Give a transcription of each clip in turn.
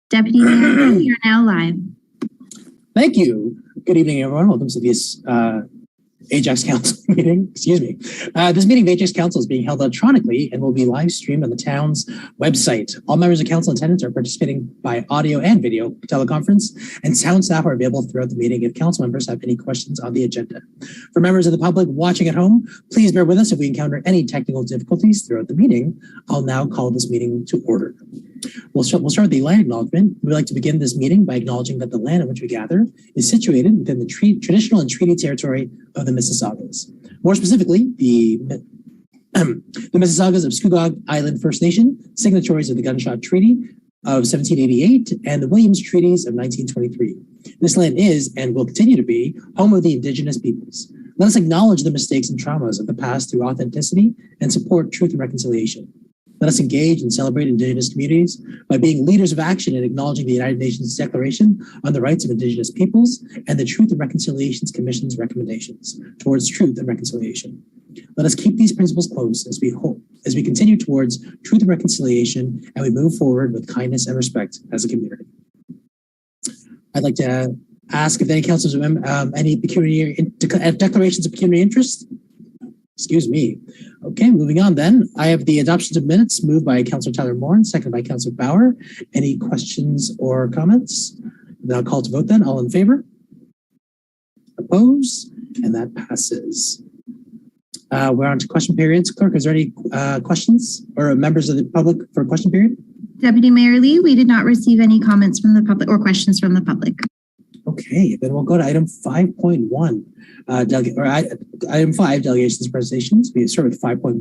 Deputy Mayor, you're now live. Thank you. Good evening, everyone. Welcome to this Ajax Council meeting. Excuse me. This meeting of Ajax Council is being held electronically and will be live streamed on the town's website. All members of council attendants are participating by audio and video teleconference, and sound staff are available throughout the meeting if council members have any questions on the agenda. For members of the public watching at home, please bear with us if we encounter any technical difficulties throughout the meeting. I'll now call this meeting to order. We'll start with the land acknowledgement. We'd like to begin this meeting by acknowledging that the land on which we gather is situated within the traditional and treaty territory of the Mississaugas. More specifically, the Mississaugas of Scugog Island First Nation, signatories of the Gunshot Treaty of 1788 and the Williams Treaties of 1923. This land is and will continue to be home of the Indigenous peoples. Let us acknowledge the mistakes and traumas of the past through authenticity and support truth and reconciliation. Let us engage and celebrate Indigenous communities by being leaders of action and acknowledging the United Nations Declaration on the Rights of Indigenous Peoples and the Truth and Reconciliation Commission's recommendations towards truth and reconciliation. Let us keep these principles close as we continue towards truth and reconciliation and we move forward with kindness and respect as a community. I'd like to ask if any councilors have any declarations of pecuniary interest. Excuse me. Okay, moving on then. I have the adoption of minutes moved by Councillor Tyler Moore and seconded by Councillor Bauer. Any questions or comments? Then I'll call to vote then. All in favor? Opposed? And that passes. We're on to question periods. Clerk, is there any questions or members of the public for a question period? Deputy Mayor Lee, we did not receive any comments from the public or questions from the public. Okay, then we'll go to item 5.1. Item 5, delegations and presentations. We start with 5.1.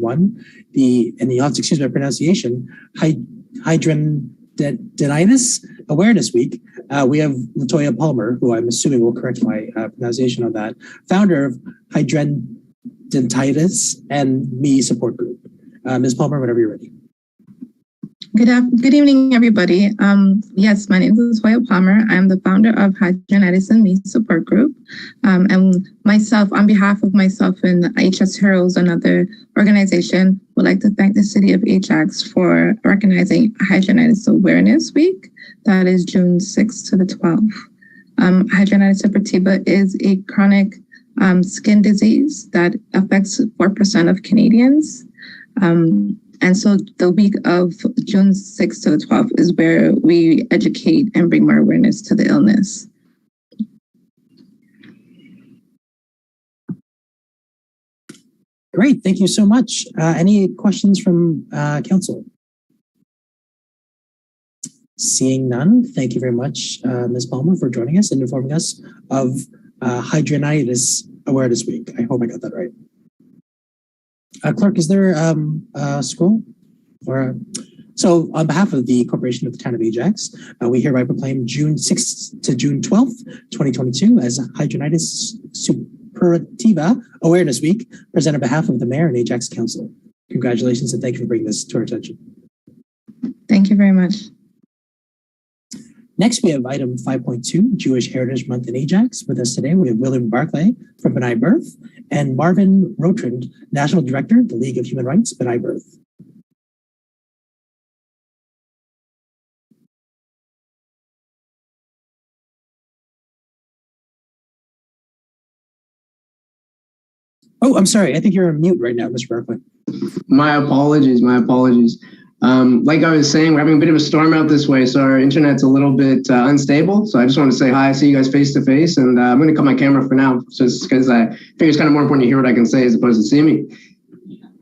And you'll have to excuse my pronunciation, Hydrendinitis Awareness Week. We have Latoya Palmer, who I'm assuming will correct my pronunciation on that, founder of Hydrendinitis and Me Support Group. Ms. Palmer, whenever you're ready. Good evening, everybody. Yes, my name is Latoya Palmer. I'm the founder of Hydrendinitis and Me Support Group. And myself, on behalf of myself and HS Heroes, another organization, would like to thank the city of Ajax for recognizing Hydrendinitis Awareness Week. That is June 6th to the 12th. Hydrendinitis suppurativa is a chronic skin disease that affects 4% of Canadians. And so the week of June 6th to the 12th is where we educate and bring more awareness to the illness. Great, thank you so much. Any questions from council? Seeing none, thank you very much, Ms. Palmer, for joining us and informing us of Hydrendinitis Awareness Week. I hope I got that right. Clerk, is there a scroll? So on behalf of the Corporation of the Town of Ajax, we hereby proclaim June 6th to June 12th, 2022 as Hydrendinitis Suppurativa Awareness Week, presented on behalf of the Mayor and Ajax Council. Congratulations and thank you for bringing this to our attention. Thank you very much. Next, we have item 5.2, Jewish Heritage Month in Ajax. With us today, we have William Barclay from B'nai B'rith and Marvin Rotrand, National Director, the League of Human Rights, B'nai B'rith. Oh, I'm sorry. I think you're on mute right now, Mr. Barclay. My apologies. Like I was saying, we're having a bit of a storm out this way, so our internet's a little bit unstable. So I just want to say hi, see you guys face to face, and I'm going to cut my camera for now, just because I figure it's kind of more important to hear what I can say as opposed to see me.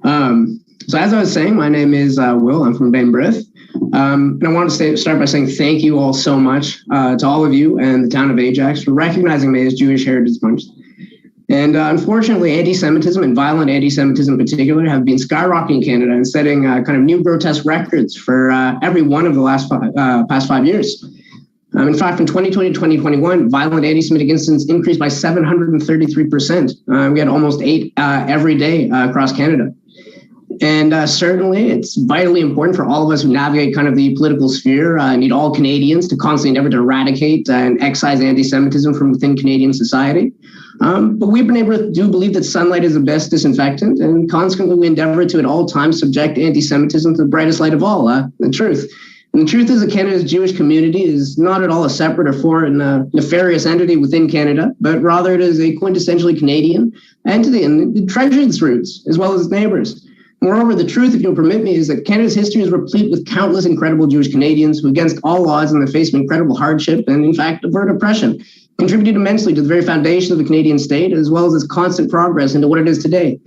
So as I was saying, my name is Will. I'm from B'nai B'rith. And I want to start by saying thank you all so much to all of you and the town of Ajax for recognizing May as Jewish Heritage Month. And unfortunately, anti-Semitism and violent anti-Semitism in particular have been skyrocketing in Canada and setting kind of new grotesque records for every one of the past 5 years. In fact, from 2020 to 2021, violent anti-Semitic incidents increased by 733%. We had almost 8 every day across Canada. And certainly, it's vitally important for all of us who navigate kind of the political sphere, need all Canadians to constantly endeavor to eradicate and excise anti-Semitism from within Canadian society. But we at B'nai B'rith do believe that sunlight is the best disinfectant, and consequently we endeavor to at all times subject anti-Semitism to the brightest light of all, the truth. And the truth is that Canada's Jewish community is not at all a separate or foreign nefarious entity within Canada, but rather it is a quintessentially Canadian entity and it treasures its roots as well as its neighbors. Moreover, the truth, if you'll permit me, is that Canada's history is replete with countless incredible Jewish Canadians who, against all odds in the face of incredible hardship and, in fact, overt oppression, contributed immensely to the very foundation of the Canadian state, as well as its constant progress into what it is today,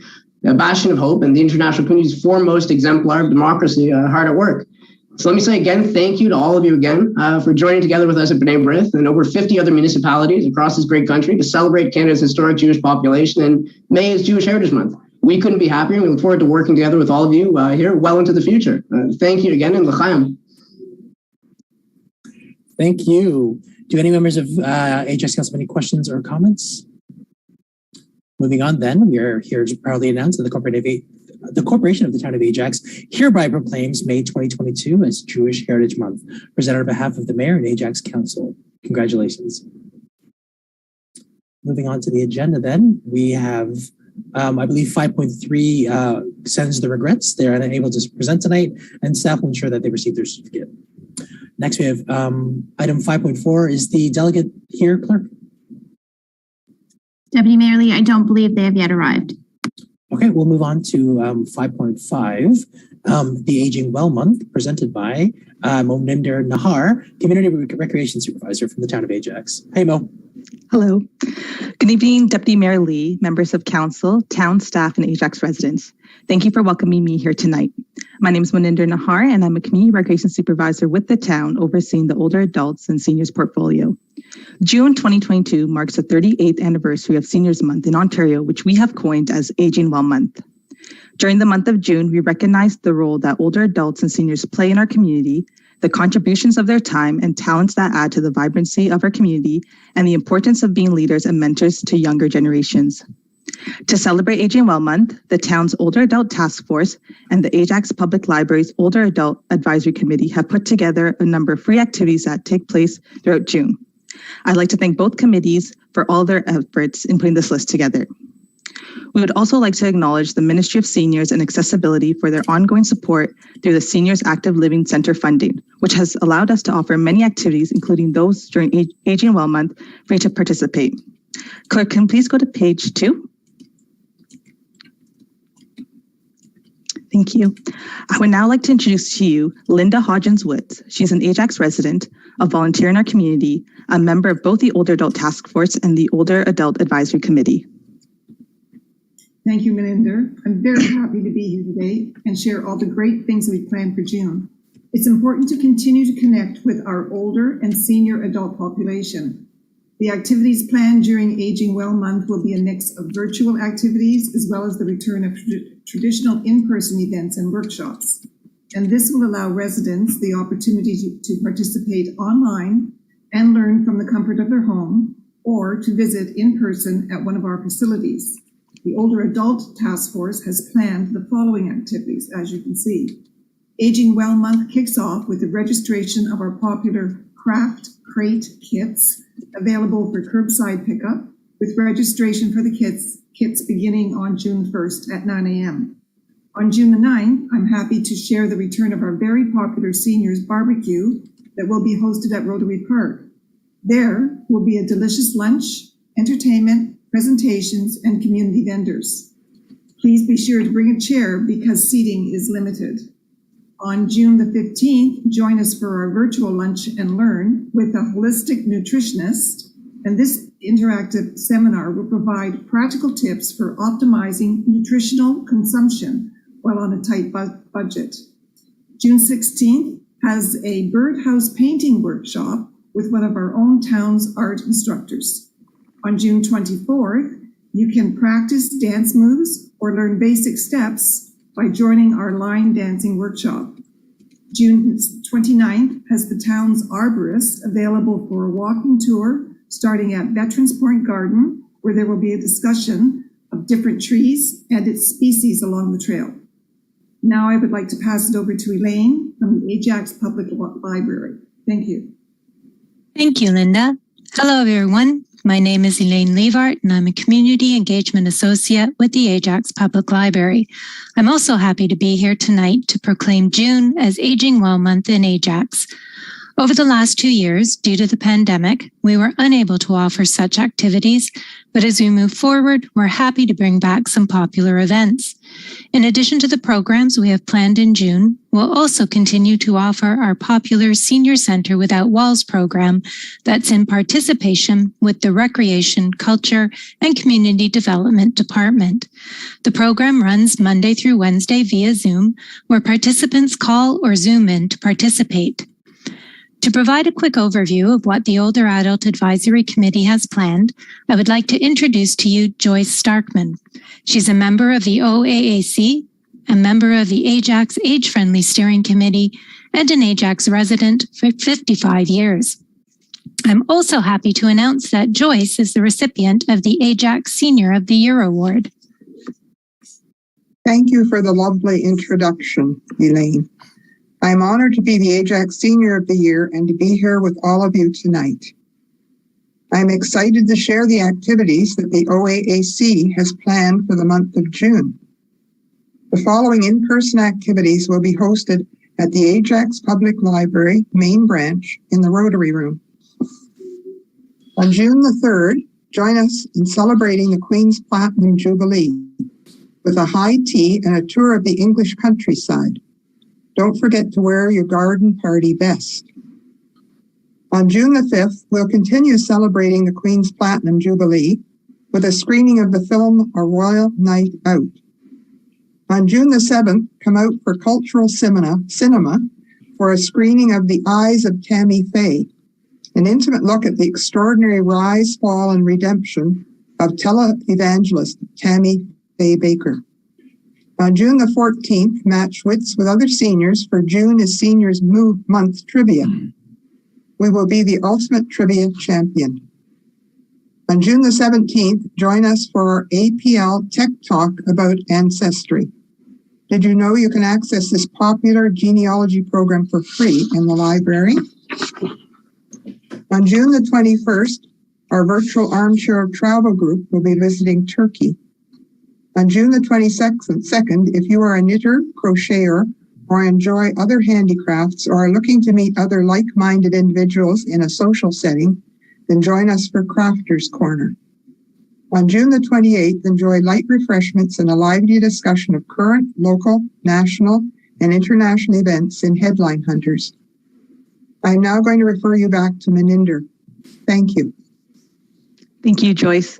a bastion of hope and the international community's foremost exemplar of democracy hard at work. So let me say again, thank you to all of you again for joining together with us at B'nai B'rith and over 50 other municipalities across this great country to celebrate Canada's historic Jewish population, and May is Jewish Heritage Month. We couldn't be happier, and we look forward to working together with all of you here well into the future. Thank you again, and l'chaim. Thank you. Do any members of Ajax Council have any questions or comments? Moving on then, we are here to proudly announce that the Corporation of the Town of Ajax hereby proclaims May 2022 as Jewish Heritage Month, presented on behalf of the Mayor and Ajax Council. Congratulations. Moving on to the agenda then, we have I believe 5.3 sends the regrets. They're unable to present tonight, and staff will ensure that they receive their certificate. Next, we have item 5.4. Is the delegate here, clerk? Deputy Mayor Lee, I don't believe they have yet arrived. Okay, we'll move on to 5.5, the Aging Well Month, presented by Moninder Nahar, Community Recreation Supervisor from the Town of Ajax. Hey, Mo. Hello. Good evening, Deputy Mayor Lee, members of council, town staff, and Ajax residents. Thank you for welcoming me here tonight. My name is Moninder Nahar, and I'm a Community Recreation Supervisor with the town overseeing the older adults and seniors portfolio. June 2022 marks the 38th anniversary of Seniors Month in Ontario, which we have coined as Aging Well Month. During the month of June, we recognize the role that older adults and seniors play in our community, the contributions of their time and talents that add to the vibrancy of our community, and the importance of being leaders and mentors to younger generations. To celebrate Aging Well Month, the town's Older Adult Task Force and the Ajax Public Library's Older Adult Advisory Committee have put together a number of free activities that take place throughout June. I'd like to thank both committees for all their efforts in putting this list together. We would also like to acknowledge the Ministry of Seniors and Accessibility for their ongoing support through the Seniors Active Living Center funding, which has allowed us to offer many activities, including those during Aging Well Month, for you to participate. Clerk, can you please go to page 2? Thank you. I would now like to introduce to you Linda Hodgins Woods. She's an Ajax resident, a volunteer in our community, a member of both the Older Adult Task Force and the Older Adult Advisory Committee. Thank you, Moninder. I'm very happy to be here today and share all the great things we planned for June. It's important to continue to connect with our older and senior adult population. The activities planned during Aging Well Month will be a mix of virtual activities as well as the return of traditional in-person events and workshops. And this will allow residents the opportunity to participate online and learn from the comfort of their home or to visit in person at one of our facilities. The Older Adult Task Force has planned the following activities, as you can see. Aging Well Month kicks off with the registration of our popular craft crate kits available for curbside pickup, with registration for the kits beginning on June 1st at 9 a.m. On June the 9th, I'm happy to share the return of our very popular seniors barbecue that will be hosted at Rotary Park. There will be a delicious lunch, entertainment, presentations, and community vendors. Please be sure to bring a chair because seating is limited. On June the 15th, join us for our virtual lunch and learn with a holistic nutritionist, and this interactive seminar will provide practical tips for optimizing nutritional consumption while on a tight budget. June 16th has a birdhouse painting workshop with one of our own town's art instructors. On June 24th, you can practice dance moves or learn basic steps by joining our line dancing workshop. June 29th has the town's arborist available for a walking tour starting at Veterans Point Garden, where there will be a discussion of different trees and its species along the trail. Now I would like to pass it over to Elaine from the Ajax Public Library. Thank you. Thank you, Linda. Hello, everyone. My name is Elaine Levart, and I'm a Community Engagement Associate with the Ajax Public Library. I'm also happy to be here tonight to proclaim June as Aging Well Month in Ajax. Over the last 2 years, due to the pandemic, we were unable to offer such activities, but as we move forward, we're happy to bring back some popular events. In addition to the programs we have planned in June, we'll also continue to offer our popular Senior Center Without Walls program that's in participation with the Recreation, Culture, and Community Development Department. The program runs Monday through Wednesday via Zoom, where participants call or Zoom in to participate. To provide a quick overview of what the Older Adult Advisory Committee has planned, I would like to introduce to you Joyce Starkman. She's a member of the OAAC, a member of the Ajax Age-Friendly Steering Committee, and an Ajax resident for 55 years. I'm also happy to announce that Joyce is the recipient of the Ajax Senior of the Year Award. Thank you for the lovely introduction, Elaine. I am honored to be the Ajax Senior of the Year and to be here with all of you tonight. I am excited to share the activities that the OAAC has planned for the month of June. The following in-person activities will be hosted at the Ajax Public Library main branch in the Rotary Room. On June the 3rd, join us in celebrating the Queen's Platinum Jubilee with a high tea and a tour of the English countryside. Don't forget to wear your garden party best. On June the 5th, we'll continue celebrating the Queen's Platinum Jubilee with a screening of the film A Royal Night Out. On June the 7th, come out for cultural cinema for a screening of The Eyes of Tammy Faye, an intimate look at the extraordinary rise, fall, and redemption of televangelist Tammy Faye Baker. On June the 14th, match wits with other seniors for June is Seniors Month Trivia. We will be the ultimate trivia champion. On June the 17th, join us for our APL Tech Talk about ancestry. Did you know you can access this popular genealogy program for free in the library? On June the 21st, our virtual armchair travel group will be visiting Turkey. On June the 22nd, if you are a knitter, crocheter, or enjoy other handicrafts or are looking to meet other like-minded individuals in a social setting, then join us for Crafters Corner. On June the 28th, enjoy light refreshments and a lively discussion of current, local, national, and international events in Headline Hunters. I am now going to refer you back to Maninder. Thank you. Thank you, Joyce.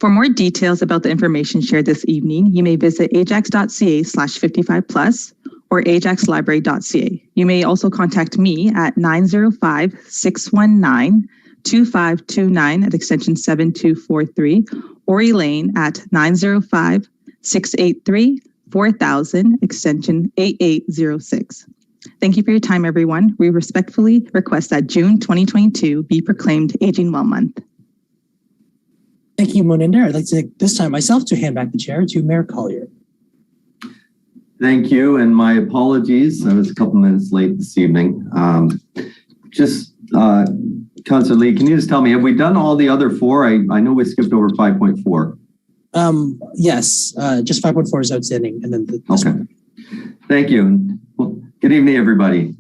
For more details about the information shared this evening, you may visit ajax.ca/55+ or ajaxlibrary.ca. You may also contact me at 905-619-2529 at extension 7243 or Elaine at 905-683-4000 extension 8806. Thank you for your time, everyone. We respectfully request that June 2022 be proclaimed Aging Well Month. Thank you, Moninder. I'd like to take this time myself to hand back the chair to Mayor Collier. Thank you, and my apologies. I was a couple minutes late this evening. Councillor Lee, can you just tell me, have we done all the other four? I know we skipped over 5.4. Yes, just 5.4 is outstanding. And then okay. One. Thank you. Well, good evening, everybody.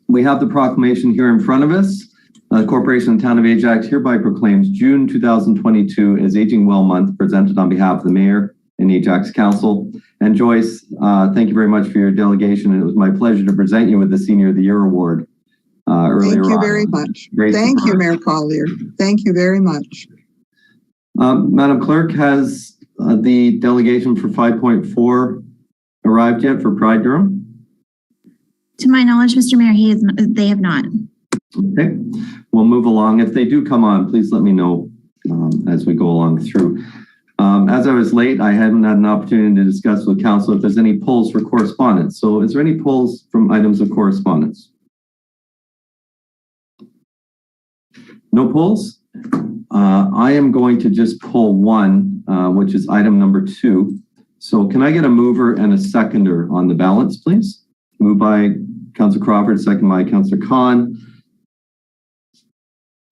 We have the proclamation here in front of us. The Corporation of the Town of Ajax hereby proclaims June 2022 as Aging Well Month, presented on behalf of the Mayor and Ajax Council. And Joyce, thank you very much for your delegation. And it was my pleasure to present you with the Senior of the Year Award earlier on. Thank you very much. Great Thank you, Mayor Collier. Thank you very much. Madam Clerk, has the delegation for 5.4 arrived yet for Pride Durham? To my knowledge, Mr. Mayor, they have not. Okay, we'll move along. If they do come on, please let me know as we go along through. As I was late, I hadn't had an opportunity to discuss with Council if there's any polls for correspondence. So is there any polls from items of correspondence? No polls? I am going to just pull one, which is item number 2. So can I get a mover and a seconder on the balance, please? Moved by Councillor Crawford, second by Councillor Khan.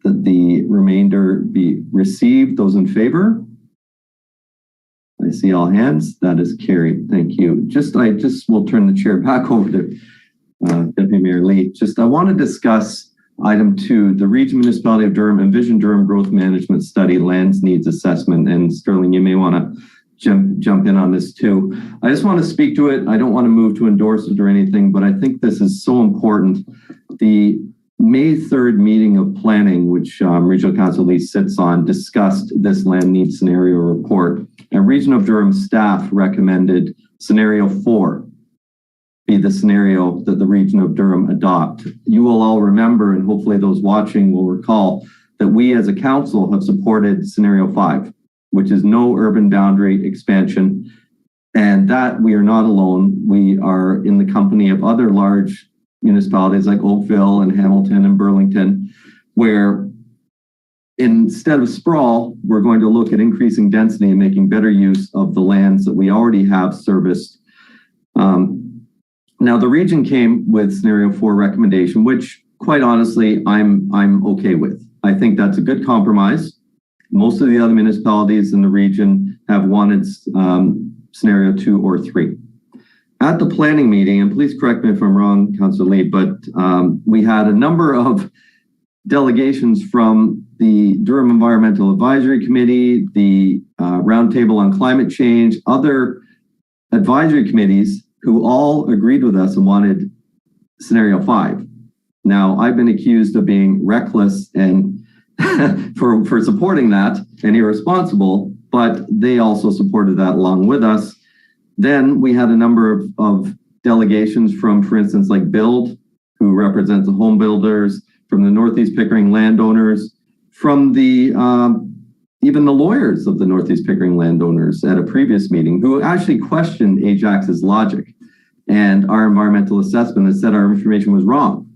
that the remainder be received. Those in favor? I see all hands. That is carried. Thank you. I just will turn the chair back over to Deputy Mayor Lee. I want to discuss item 2, the Region Municipality of Durham Envision Durham Growth Management Study Lands Needs Assessment. And Sterling, you may want to jump in on this too. I just want to speak to it. I don't want to move to endorse it or anything, but I think this is so important. The May 3rd meeting of planning, which Regional Council Lee sits on, discussed this land needs scenario report. And Region of Durham staff recommended scenario 4 be the scenario that the Region of Durham adopt. You will all remember, and hopefully those watching will recall, that we as a council have supported scenario 5, which is no urban boundary expansion. And that we are not alone. We are in the company of other large municipalities like Oakville and Hamilton and Burlington, where instead of sprawl, we're going to look at increasing density and making better use of the lands that we already have serviced. Now, the region came with scenario 4 recommendation, which quite honestly, I'm okay with. I think that's a good compromise. Most of the other municipalities in the region have wanted scenario 2 or 3. At the planning meeting, and please correct me if I'm wrong, Councillor Lee, but we had a number of delegations from the Durham Environmental Advisory Committee, the Roundtable on Climate Change, other advisory committees who all agreed with us and wanted scenario 5. Now, I've been accused of being reckless and for supporting that and irresponsible, but they also supported that along with us. Then we had a number of delegations from, for instance, like Build, who represents the home builders, from the Northeast Pickering landowners, from the even the lawyers of the Northeast Pickering landowners at a previous meeting, who actually questioned Ajax's logic and our environmental assessment and said our information was wrong.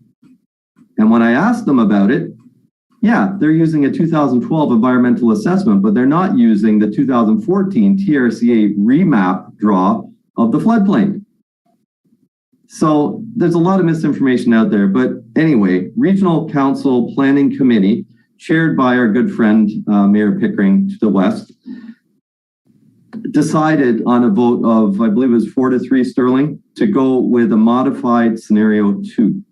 And when I asked them about it, yeah, they're using a 2012 environmental assessment, but they're not using the 2014 TRCA remap draw of the floodplain. So there's a lot of misinformation out there. But anyway, Regional Council Planning Committee, chaired by our good friend, Mayor Pickering to the west, decided on a vote of, I believe it was 4-3, Sterling, to go with a modified scenario 2.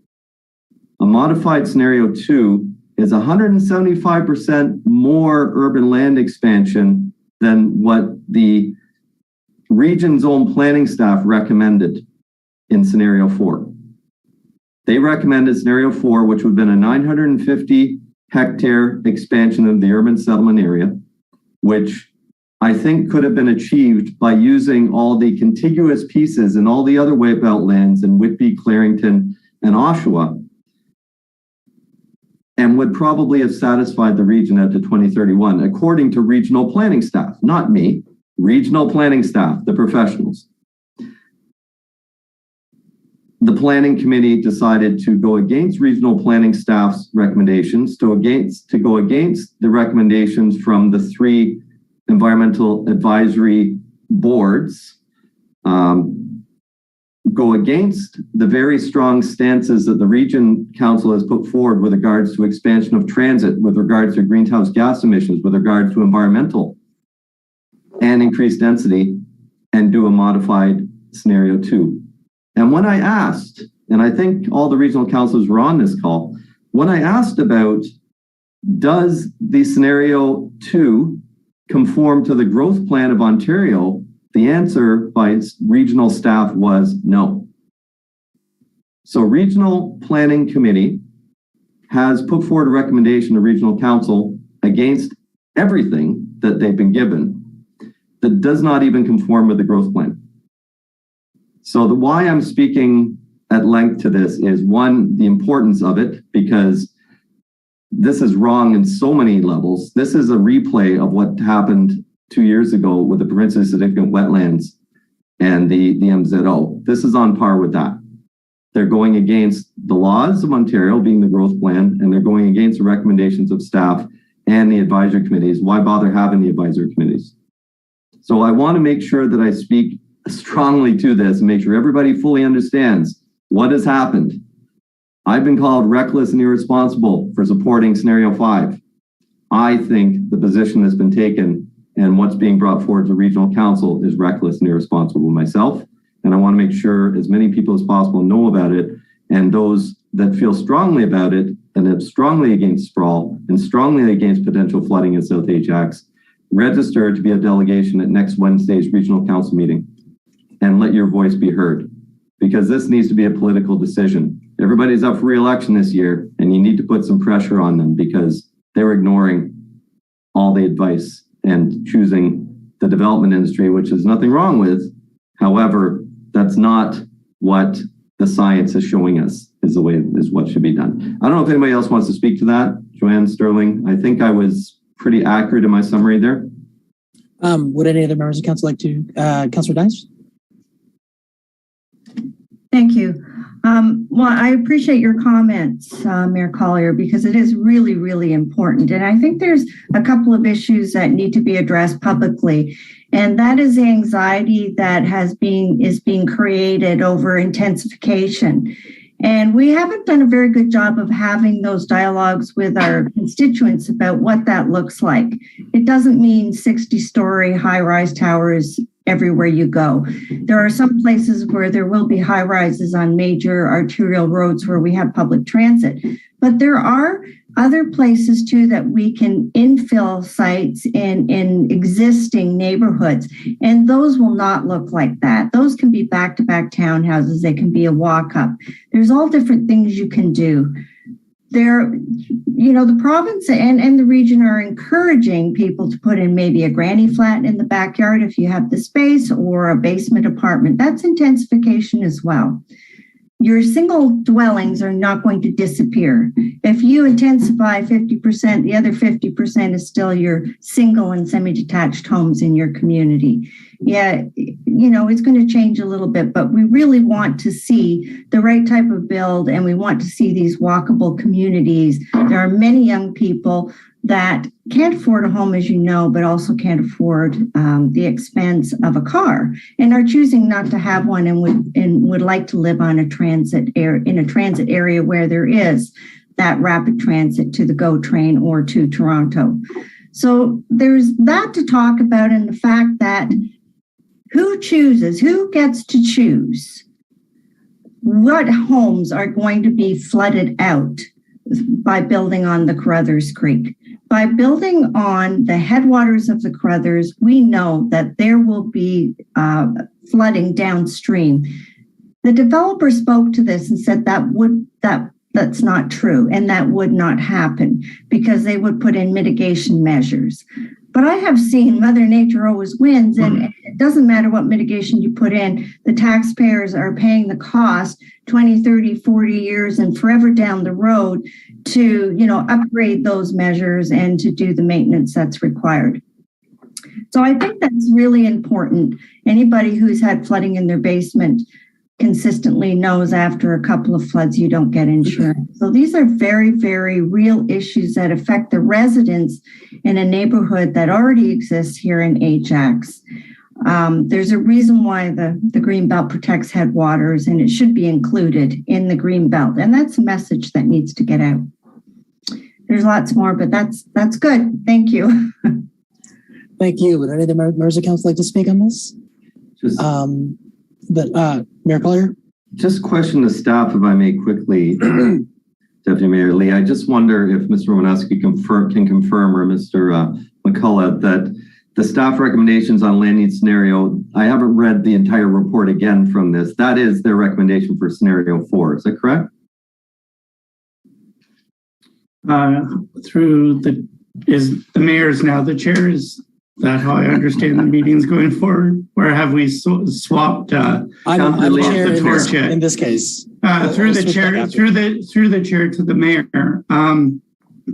A modified scenario 2 is 175% more urban land expansion than what the region's own planning staff recommended in scenario 4. They recommended scenario 4, which would have been a 950 hectare expansion of the urban settlement area, which I think could have been achieved by using all the contiguous pieces and all the other wipeout lands in Whitby, Clarington, and Oshawa, and would probably have satisfied the region out to 2031, according to regional planning staff, not me, regional planning staff, the professionals. The planning committee decided to go against regional planning staff's recommendations, to go against the recommendations from the 3 environmental advisory boards, go against the very strong stances that the Region Council has put forward with regards to expansion of transit, with regards to greenhouse gas emissions, with regards to environmental and increased density, and do a modified scenario 2. And when I asked, and I think all the regional councils were on this call, when I asked about, does the scenario 2 conform to the growth plan of Ontario, the answer by regional staff was no. So Regional Planning Committee has put forward a recommendation to Regional Council against everything that they've been given that does not even conform with the growth plan. So why I'm speaking at length to this is, one, the importance of it, because this is wrong in so many levels. This is a replay of what happened 2 years ago with the provincially significant wetlands and the MZO. This is on par with that. They're going against the laws of Ontario, being the growth plan, and they're going against the recommendations of staff and the advisory committees. Why bother having the advisory committees? So I want to make sure that I speak strongly to this and make sure everybody fully understands what has happened. I've been called reckless and irresponsible for supporting scenario 5. I think the position that's been taken and what's being brought forward to regional council is reckless and irresponsible myself. And I want to make sure as many people as possible know about it, and those that feel strongly about it and are strongly against sprawl and strongly against potential flooding in South Ajax, register to be a delegation at next Wednesday's regional council meeting and let your voice be heard, because this needs to be a political decision. Everybody's up for re-election this year, and you need to put some pressure on them because they're ignoring all the advice and choosing the development industry, which is nothing wrong with. However, that's not what the science is showing us is what should be done. I don't know if anybody else wants to speak to that. Joanne, Sterling, I think I was pretty accurate in my summary there. Would any other members of council like to, Councillor Dice? Thank you. Well, I appreciate your comments, Mayor Collier, because it is really, really important. And I think there's a couple of issues that need to be addressed publicly. And that is the anxiety that is being created over intensification. And we haven't done a very good job of having those dialogues with our constituents about what that looks like. It doesn't mean 60-story high-rise towers everywhere you go. There are some places where there will be high rises on major arterial roads where we have public transit, but there are other places too that we can infill sites in existing neighborhoods, and those will not look like that. Those can be back-to-back townhouses. They can be a walk-up. There's all different things you can do. The province and the region are encouraging people to put in maybe a granny flat in the backyard if you have the space, or a basement apartment. That's intensification as well. Your single dwellings are not going to disappear. If you intensify 50%, the other 50% is still your single and semi-detached homes in your community. Yeah, it's going to change a little bit, but we really want to see the right type of build, and we want to see these walkable communities. There are many young people that can't afford a home, as you know, but also can't afford the expense of a car, and are choosing not to have one, and would like to live on a transit area where there is that rapid transit to the GO train or to Toronto. So there's that to talk about, and the fact that who gets to choose what homes are going to be flooded out by building on the Carruthers Creek. By building on the headwaters of the Carruthers, we know that there will be flooding downstream. The developer spoke to this and said that's not true, and that would not happen because they would put in mitigation measures. But I have seen Mother Nature always wins, and it doesn't matter what mitigation you put in. The taxpayers are paying the cost 20, 30, 40 years and forever down the road to, upgrade those measures and to do the maintenance that's required. So I think that's really important. Anybody who's had flooding in their basement consistently knows after a couple of floods, you don't get insurance. So these are very, very real issues that affect the residents in a neighborhood that already exists here in Ajax. There's a reason why the Greenbelt protects headwaters, and it should be included in the Greenbelt. And that's a message that needs to get out. There's lots more, but that's good. Thank you. Thank you. Would any of the members of council like to speak on this? Mayor Collier? Just question the staff, if I may quickly, Deputy Mayor Lee. I just wonder if Mr. Romanowski can confirm, or Mr. McCullough, that the staff recommendations on land use scenario, I haven't read the entire report again from this. That is their recommendation for scenario 4. Is that correct? Is the mayor's now the chair? Is that how I understand the meetings going forward? Or have we swapped? I'm the chair in this case. Through the chair to the mayor.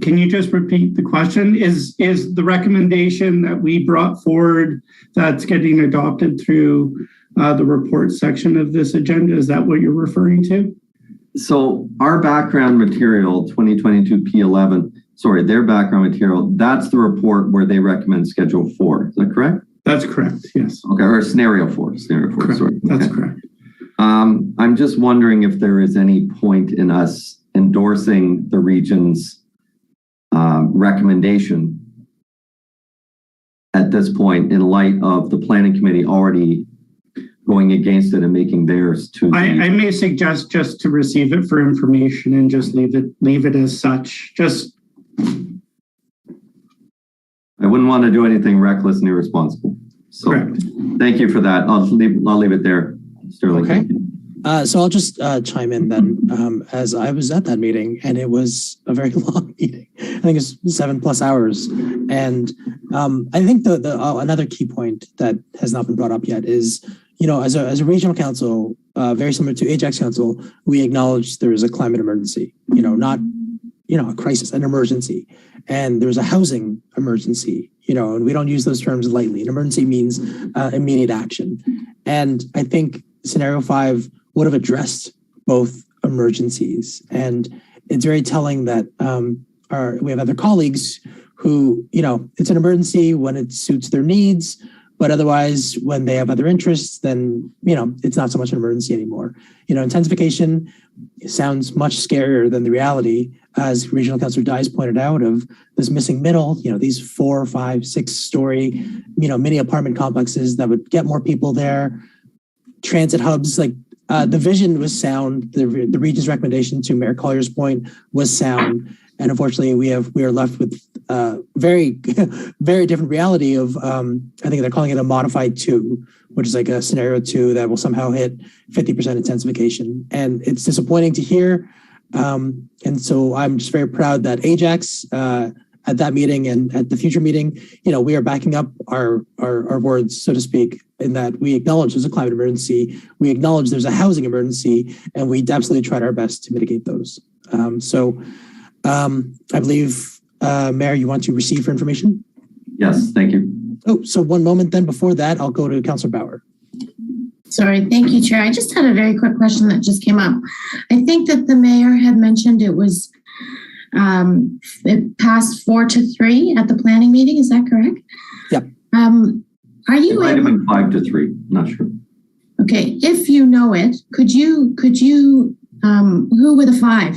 Can you just repeat the question? Is the recommendation that we brought forward that's getting adopted through the report section of this agenda, is that what you're referring to? So our background material, 2022 P11, their background material, that's the report where they recommend Schedule 4. Is that correct? That's correct, yes. Okay, or Scenario 4. Correct. Sorry. That's okay. correct. I'm just wondering if there is any point in us endorsing the region's recommendation at this point in light of the planning committee already going against it and making theirs to. I may suggest just to receive it for information and just leave it as such. Just. I wouldn't want to do anything reckless and irresponsible. So correct. Thank you for that. I'll leave it there, Sterling. Okay. So I'll just chime in then, as I was at that meeting, and it was a very long meeting. I think it's 7+ hours. And I think the another key point that has not been brought up yet is, you know, as a regional council, very similar to Ajax Council, we acknowledge there is a climate emergency. You know, not a crisis, an emergency, and there's a housing emergency. You know, and we don't use those terms lightly. An emergency means immediate action, and I think scenario 5 would have addressed both emergencies. And it's very telling that we have other colleagues who, you know, it's an emergency when it suits their needs, but otherwise when they have other interests, then, you know, it's not so much an emergency anymore. You know, intensification sounds much scarier than the reality, as Regional Councillor Dyes pointed out, of this missing middle, you know, these 4, 5, 6-story, you know, mini apartment complexes that would get more people there, transit hubs. Like the vision was sound. The region's recommendation, to Mayor Collier's point, was sound. And unfortunately, we are left with very, very different reality of, I think they're calling it a modified 2, which is like a scenario 2 that will somehow hit 50% intensification. And it's disappointing to hear. And so I'm just very proud that Ajax, at that meeting and at the future meeting, you know, we are backing up our words, so to speak, in that we acknowledge there's a climate emergency, we acknowledge there's a housing emergency, and we absolutely tried our best to mitigate those. I believe, Mayor, you want to receive for information? Yes, thank you. Oh, so one moment then. Before that, I'll go to Councillor Bauer. Sorry, thank you, Chair. I just had a very quick question that just came up. I think that the mayor had mentioned it was it passed 4-3 at the planning meeting. Is that correct? Yep. Are you? It might have been 5-3. Not sure. Okay, if you know it, could you? Who were the 5?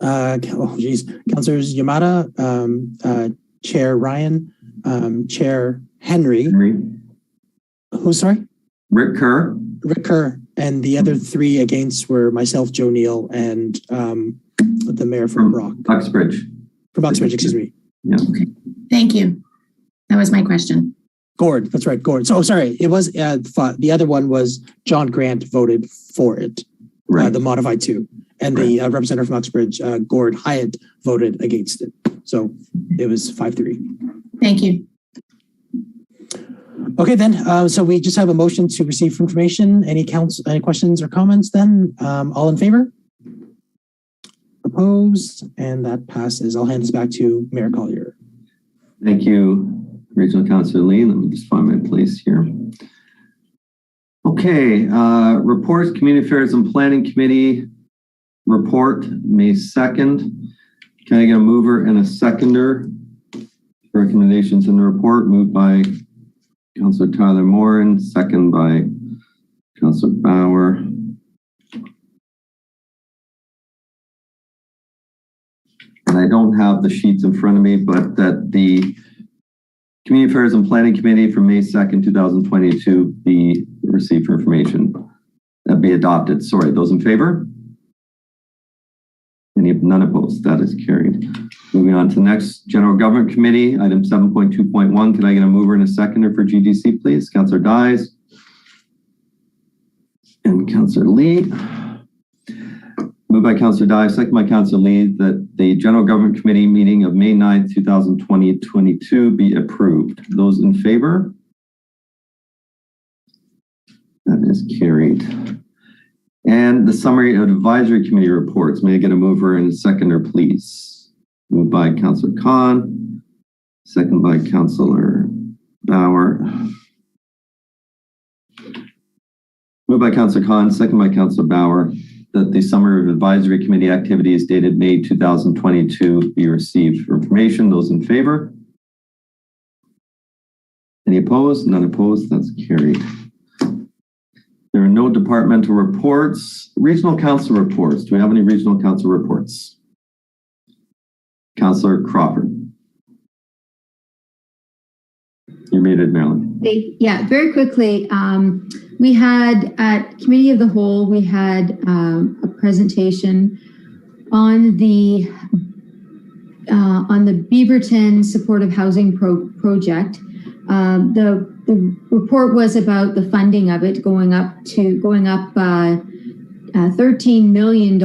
Councillors Yamada, Chair Ryan, Chair Henry. Who? Sorry. Rick Kerr. Rick Kerr, and the other 3 against were myself, Joe Neal, and the mayor from Brock. Uxbridge. From Uxbridge, excuse me. Yeah. Okay. Thank you. That was my question. Gord, that's right, Gord. So sorry, it was the other one was John Grant voted for it, right. The modified 2, and the representative from Uxbridge, Gord Hyatt, voted against it. So it was 5-3. Thank you. Okay, then. So we just have a motion to receive for information. Any questions or comments? Then all in favor? Opposed? And that passes. I'll hand this back to Mayor Collier. Thank you, Regional Councillor Lee. Let me just find my place here. Okay, reports, Community Affairs and Planning Committee report, May 2nd. Can I get a mover and a seconder? Recommendations in the report, moved by Councillor Tyler Morin, second by Councillor Bauer. And I don't have the sheets in front of me, but that the Community Affairs and Planning Committee for May 2nd, 2022 be received for information. That be adopted. Sorry, those in favor? None opposed. That is carried. Moving on to the next General Government Committee, item 7.2.1. Can I get a mover and a seconder for GDC, please? Councillor Dyes and Councillor Lee. Moved by Councillor Dyes, second by Councillor Lee, that the General Government Committee meeting of May 9th, 2022 be approved. Those in favor? That is carried. And the summary of advisory committee reports. May I get a mover and a seconder, please? Moved by Councillor Khan, second by Councillor Bauer. Moved by Councillor Khan, second by Councillor Bauer, that the summary of advisory committee activities dated May 2022 be received for information. Those in favor? Any opposed? None opposed. That's carried. There are no departmental reports. Regional council reports. Do we have any regional council reports? Councillor Crawford. You're muted, Marilyn. Yeah, very quickly. We had at Committee of the Whole, we had a presentation on the Beaverton Supportive Housing Project. The report was about the funding of it going up $13 million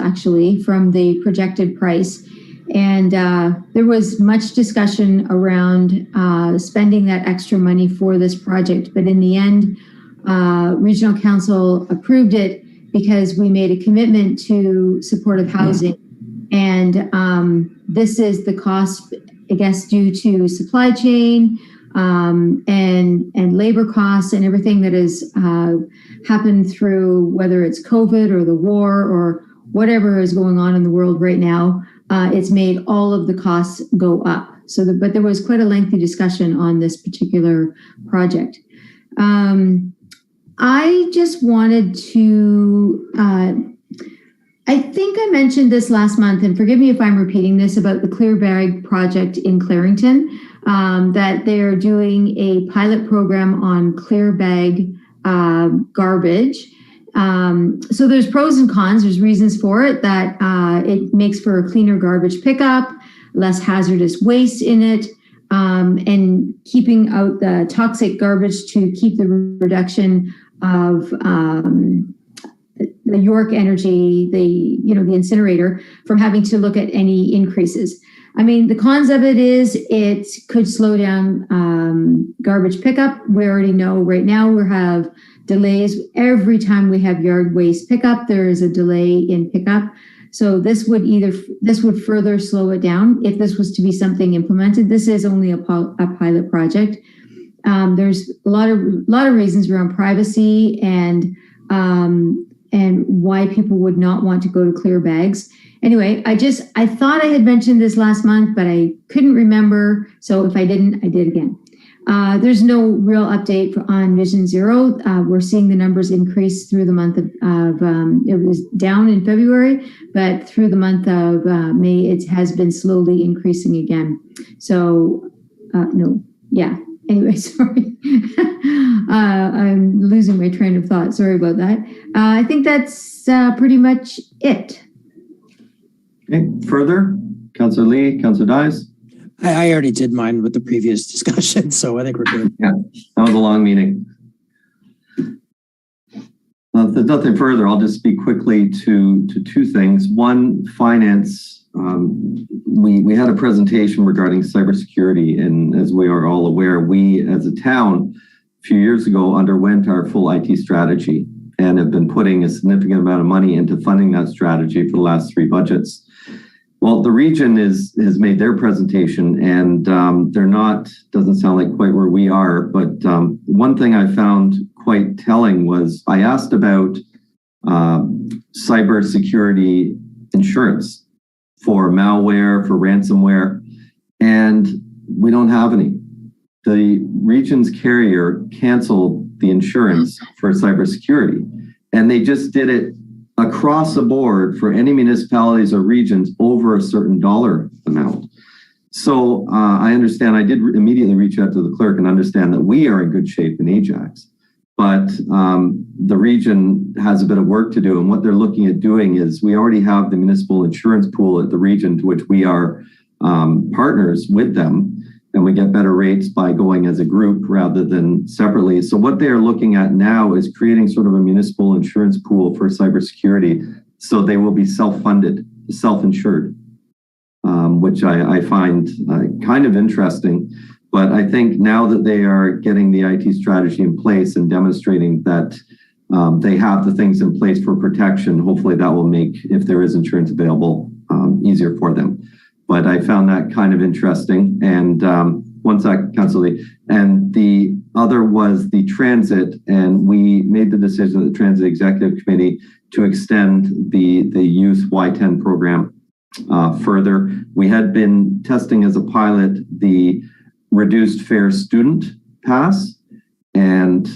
actually from the projected price. And there was much discussion around spending that extra money for this project. But in the end, Regional Council approved it because we made a commitment to supportive housing. And this is the cost, I guess, due to supply chain and labor costs and everything that has happened through, whether it's COVID or the war or whatever is going on in the world right now. It's made all of the costs go up. But there was quite a lengthy discussion on this particular project. I just wanted to, I think I mentioned this last month, and forgive me if I'm repeating this, about the Clear Bag project in Clarington, that they're doing a pilot program on Clear Bag garbage. So there's pros and cons. There's reasons for it, that it makes for a cleaner garbage pickup, less hazardous waste in it, and keeping out the toxic garbage to keep the reduction of the York Energy, the incinerator, from having to look at any increases. I mean, the cons of it is it could slow down garbage pickup. We already know right now we have delays. Every time we have yard waste pickup, there is a delay in pickup. So this would further slow it down if this was to be something implemented. This is only a pilot project. There's a lot of reasons around privacy and why people would not want to go to Clear Bags. Anyway, I thought I had mentioned this last month, but I couldn't remember. So if I didn't, I did again. There's no real update on Vision Zero. We're seeing the numbers increase through the month of it was down in February, but through the month of May, it has been slowly increasing again. So, anyway, sorry. I'm losing my train of thought. Sorry about that. I think that's pretty much it. Okay, further? Councillor Lee, Councillor Dyes? I already did mine with the previous discussion, so I think we're good. Yeah, that was a long meeting. Well, if there's nothing further, I'll just speak quickly to two things. One, finance. We had a presentation regarding cybersecurity, and as we are all aware, we as a town a few years ago underwent our full IT strategy and have been putting a significant amount of money into funding that strategy for the last 3 budgets. Well, the region has made their presentation, and they're not, doesn't sound like quite where we are, but one thing I found quite telling was I asked about cybersecurity insurance for malware, for ransomware, and we don't have any. The region's carrier canceled the insurance for cybersecurity, and they just did it across the board for any municipalities or regions over a certain dollar amount. So I understand, I did immediately reach out to the clerk and understand that we are in good shape in Ajax, but the region has a bit of work to do. And what they're looking at doing is we already have the municipal insurance pool at the region to which we are partners with them, and we get better rates by going as a group rather than separately. So what they are looking at now is creating sort of a municipal insurance pool for cybersecurity, so they will be self-funded, self-insured, which I find kind of interesting. But I think now that they are getting the IT strategy in place and demonstrating that they have the things in place for protection, hopefully that will make, if there is insurance available, easier for them. But I found that kind of interesting. And one sec, Councillor Lee. And the other was the transit. And we made the decision at the Transit Executive Committee to extend the youth Y10 program further. We had been testing as a pilot the reduced fare student pass. and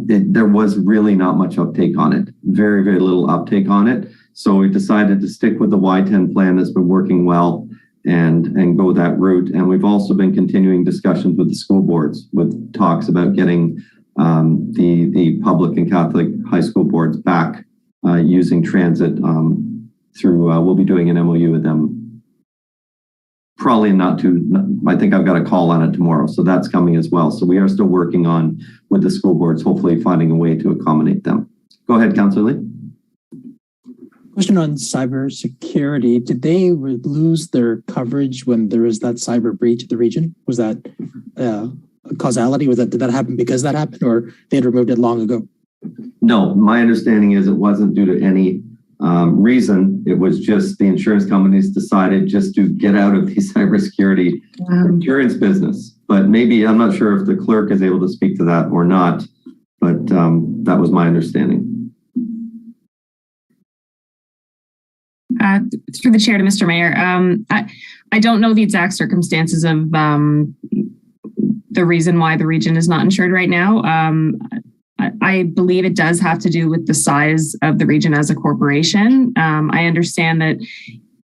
there was really not much uptake on it. Very, very little uptake on it. So we decided to stick with the Y10 plan that's been working well and go that route. And we've also been continuing discussions with the school boards with talks about getting the public and Catholic high school boards back using transit through, we'll be doing an MOU with them. Probably I think I've got a call on it tomorrow. So that's coming as well. So we are still working on with the school boards, hopefully finding a way to accommodate them. Go ahead, Councillor Lee. Question on cybersecurity. Did they lose their coverage when there was that cyber breach of the region? Was that causality? Did that happen because that happened, or they had removed it long ago? No, my understanding is it wasn't due to any reason. It was just the insurance companies decided just to get out of the cybersecurity insurance business. But maybe, I'm not sure if the clerk is able to speak to that or not, but that was my understanding. Through the chair to Mr. Mayor, I don't know the exact circumstances of the reason why the region is not insured right now. I believe it does have to do with the size of the region as a corporation. I understand that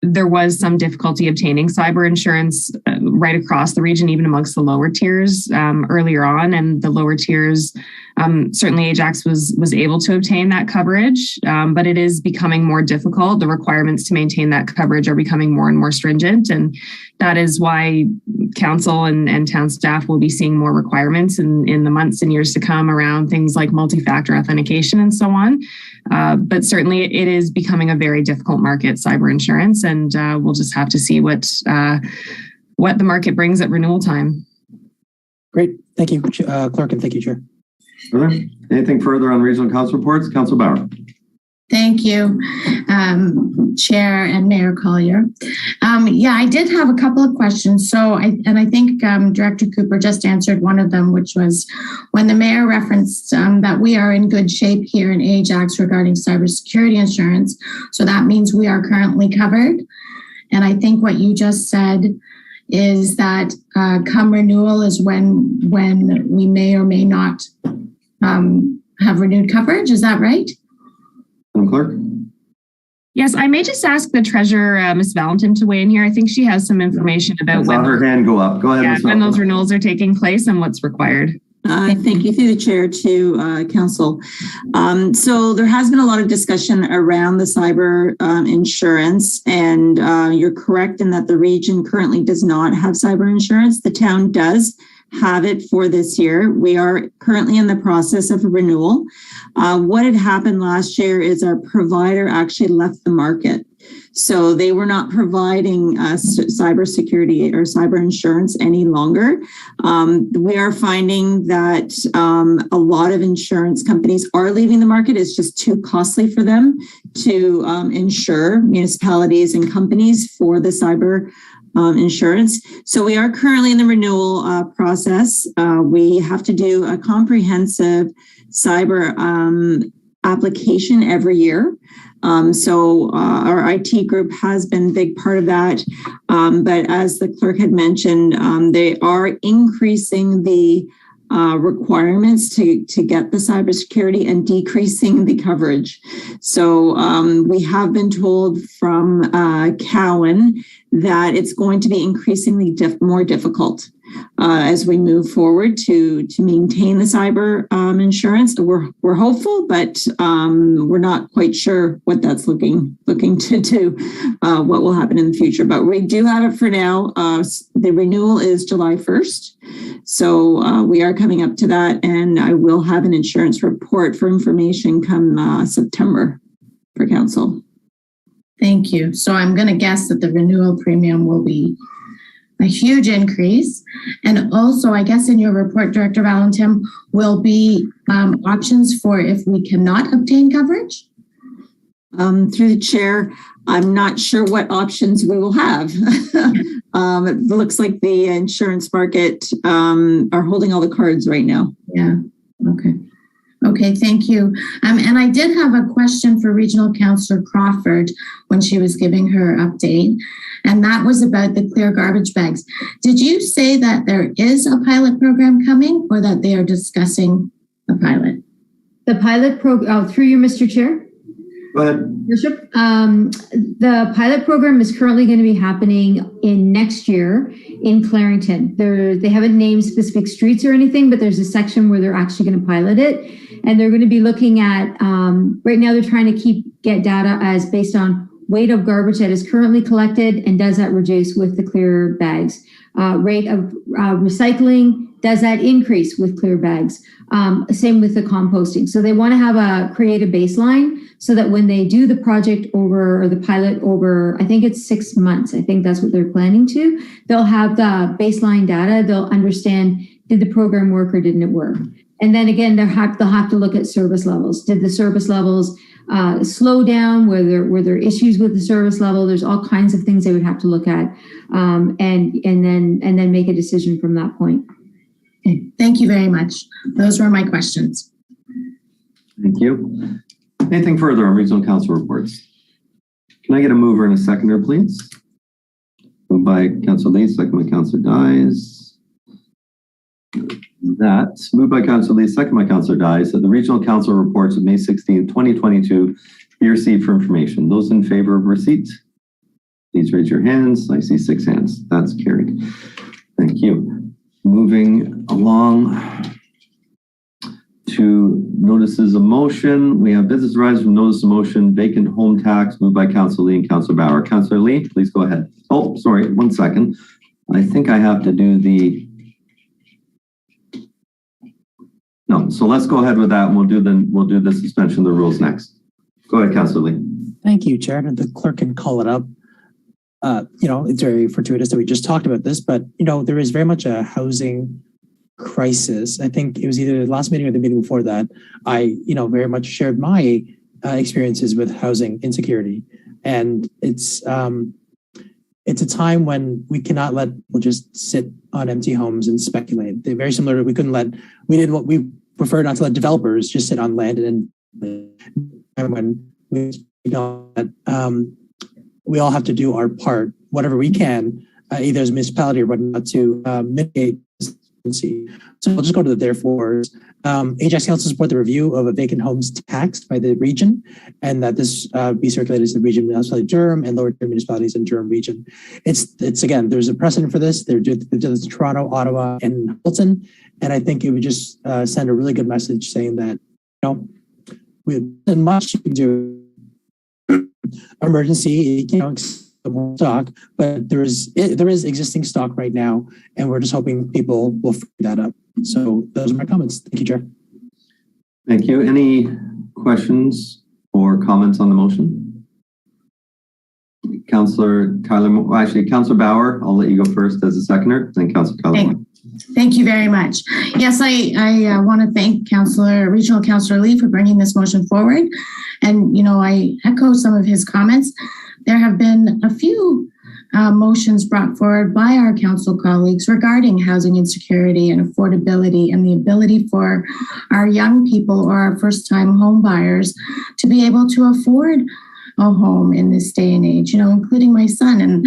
there was some difficulty obtaining cyber insurance right across the region, even amongst the lower tiers earlier on, and the lower tiers, certainly Ajax was able to obtain that coverage, but it is becoming more difficult. The requirements to maintain that coverage are becoming more and more stringent, and that is why council and town staff will be seeing more requirements in the months and years to come around things like multi-factor authentication and so on. But certainly it is becoming a very difficult market, cyber insurance, and we'll just have to see what the market brings at renewal time. Great. Thank you, Clerk, and thank you, Chair. Anything further on regional council reports? Council Bauer. Thank you, Chair and Mayor Collier. Yeah, I did have a couple of questions. So, I think Director Cooper just answered one of them, which was when the Mayor referenced that we are in good shape here in Ajax regarding cybersecurity insurance. So that means we are currently covered. And I think what you just said is that come renewal is when we may or may not have renewed coverage. Is that right? Clerk? Yes, I may just ask the treasurer, Ms. Valentin, to weigh in here. I think she has some information about when her hand go up. Go ahead. When those renewals are taking place and what's required. Thank you through the chair to council. So there has been a lot of discussion around the cyber insurance, and you're correct in that the region currently does not have cyber insurance. The town does have it for this year. We are currently in the process of a renewal. What had happened last year is our provider actually left the market. So they were not providing cybersecurity or cyber insurance any longer. We are finding that a lot of insurance companies are leaving the market. It's just too costly for them to insure municipalities and companies for the cyber insurance. So we are currently in the renewal process. We have to do a comprehensive cyber application every year. So our IT group has been a big part of that. But as the clerk had mentioned, they are increasing the requirements to get the cybersecurity and decreasing the coverage. So we have been told from Cowan that it's going to be increasingly more difficult as we move forward to maintain the cyber insurance. We're hopeful, but we're not quite sure what that's looking to do, what will happen in the future. But we do have it for now. The renewal is July 1st. So we are coming up to that, and I will have an insurance report for information come September for council. Thank you. So I'm going to guess that the renewal premium will be a huge increase. And also, I guess in your report, Director Valentin, will be options for if we cannot obtain coverage? Through the chair, I'm not sure what options we will have. It looks like the insurance market are holding all the cards right now. Yeah, okay. Okay, thank you. And I did have a question for Regional Councillor Crawford when she was giving her update, and that was about the clear garbage bags. Did you say that there is a pilot program coming, or that they are discussing a pilot? The pilot program, through you, Mr. Chair. Go ahead. Worship. The pilot program is currently going to be happening in next year in Clarington. They haven't named specific streets or anything, but there's a section where they're actually going to pilot it. And they're going to be looking at, right now they're trying to get data as based on weight of garbage that is currently collected, and does that reduce with the clear bags? Rate of recycling, does that increase with clear bags? Same with the composting. So they want to create a baseline so that when they do the project over, or the pilot over, I think it's 6 months, I think that's what they're planning to, they'll have the baseline data, they'll understand, did the program work or didn't it work? And then again, they'll have to look at service levels. Did the service levels slow down? Were there issues with the service level? There's all kinds of things they would have to look at, and then make a decision from that point. Okay, thank you very much. Those were my questions. Thank you. Anything further on Regional Council reports? Can I get a mover and a seconder, please? Moved by Councillor Lee, second by Councillor Dyes. Moved by Councillor Lee, second by Councillor Dyes, that the Regional Council reports of May 16, 2022 be received for information. Those in favor of receipt, please raise your hands. I see 6 hands. That's carried. Thank you. Moving along to notices of motion. We have business arising from notice of motion, vacant home tax, moved by Councillor Lee and Councillor Bauer. Councillor Lee, please go ahead. Oh, sorry, 1 second. I think I have to do no, so let's go ahead with that, and we'll do the suspension of the rules next. Go ahead, Councillor Lee. Thank you, Chair. The clerk can call it up. It's very fortuitous that we just talked about this, but there is very much a housing crisis. I think it was either the last meeting or the meeting before that. I, very much shared my experiences with housing insecurity, and it's a time when we cannot let people just sit on empty homes and speculate. They're very similar. We prefer not to let developers just sit on land, and when we know that we all have to do our part, whatever we can, either as a municipality or whatnot, to mitigate this. So I'll just go to the therefores. Ajax Council support the review of a vacant homes tax by the region, and that this be circulated to the region municipality Durham and lower tier municipalities in Durham region. It's again, there's a precedent for this. They've done this in Toronto, Ottawa, and Hamilton, and I think it would just send a really good message saying that we have much you can do. Emergency, more stock, but there is existing stock right now, and we're just hoping people will free that up. So those are my comments. Thank you, Chair. Thank you. Any questions or comments on the motion? Councillor Councillor Bauer, I'll let you go first as a seconder, then Councillor Tyler. Thank you very much. Yes, I want to thank Regional Councillor Lee for bringing this motion forward. And, I echo some of his comments. There have been a few motions brought forward by our council colleagues regarding housing insecurity and affordability, and the ability for our young people or our first-time home buyers to be able to afford a home in this day and age, including my son. And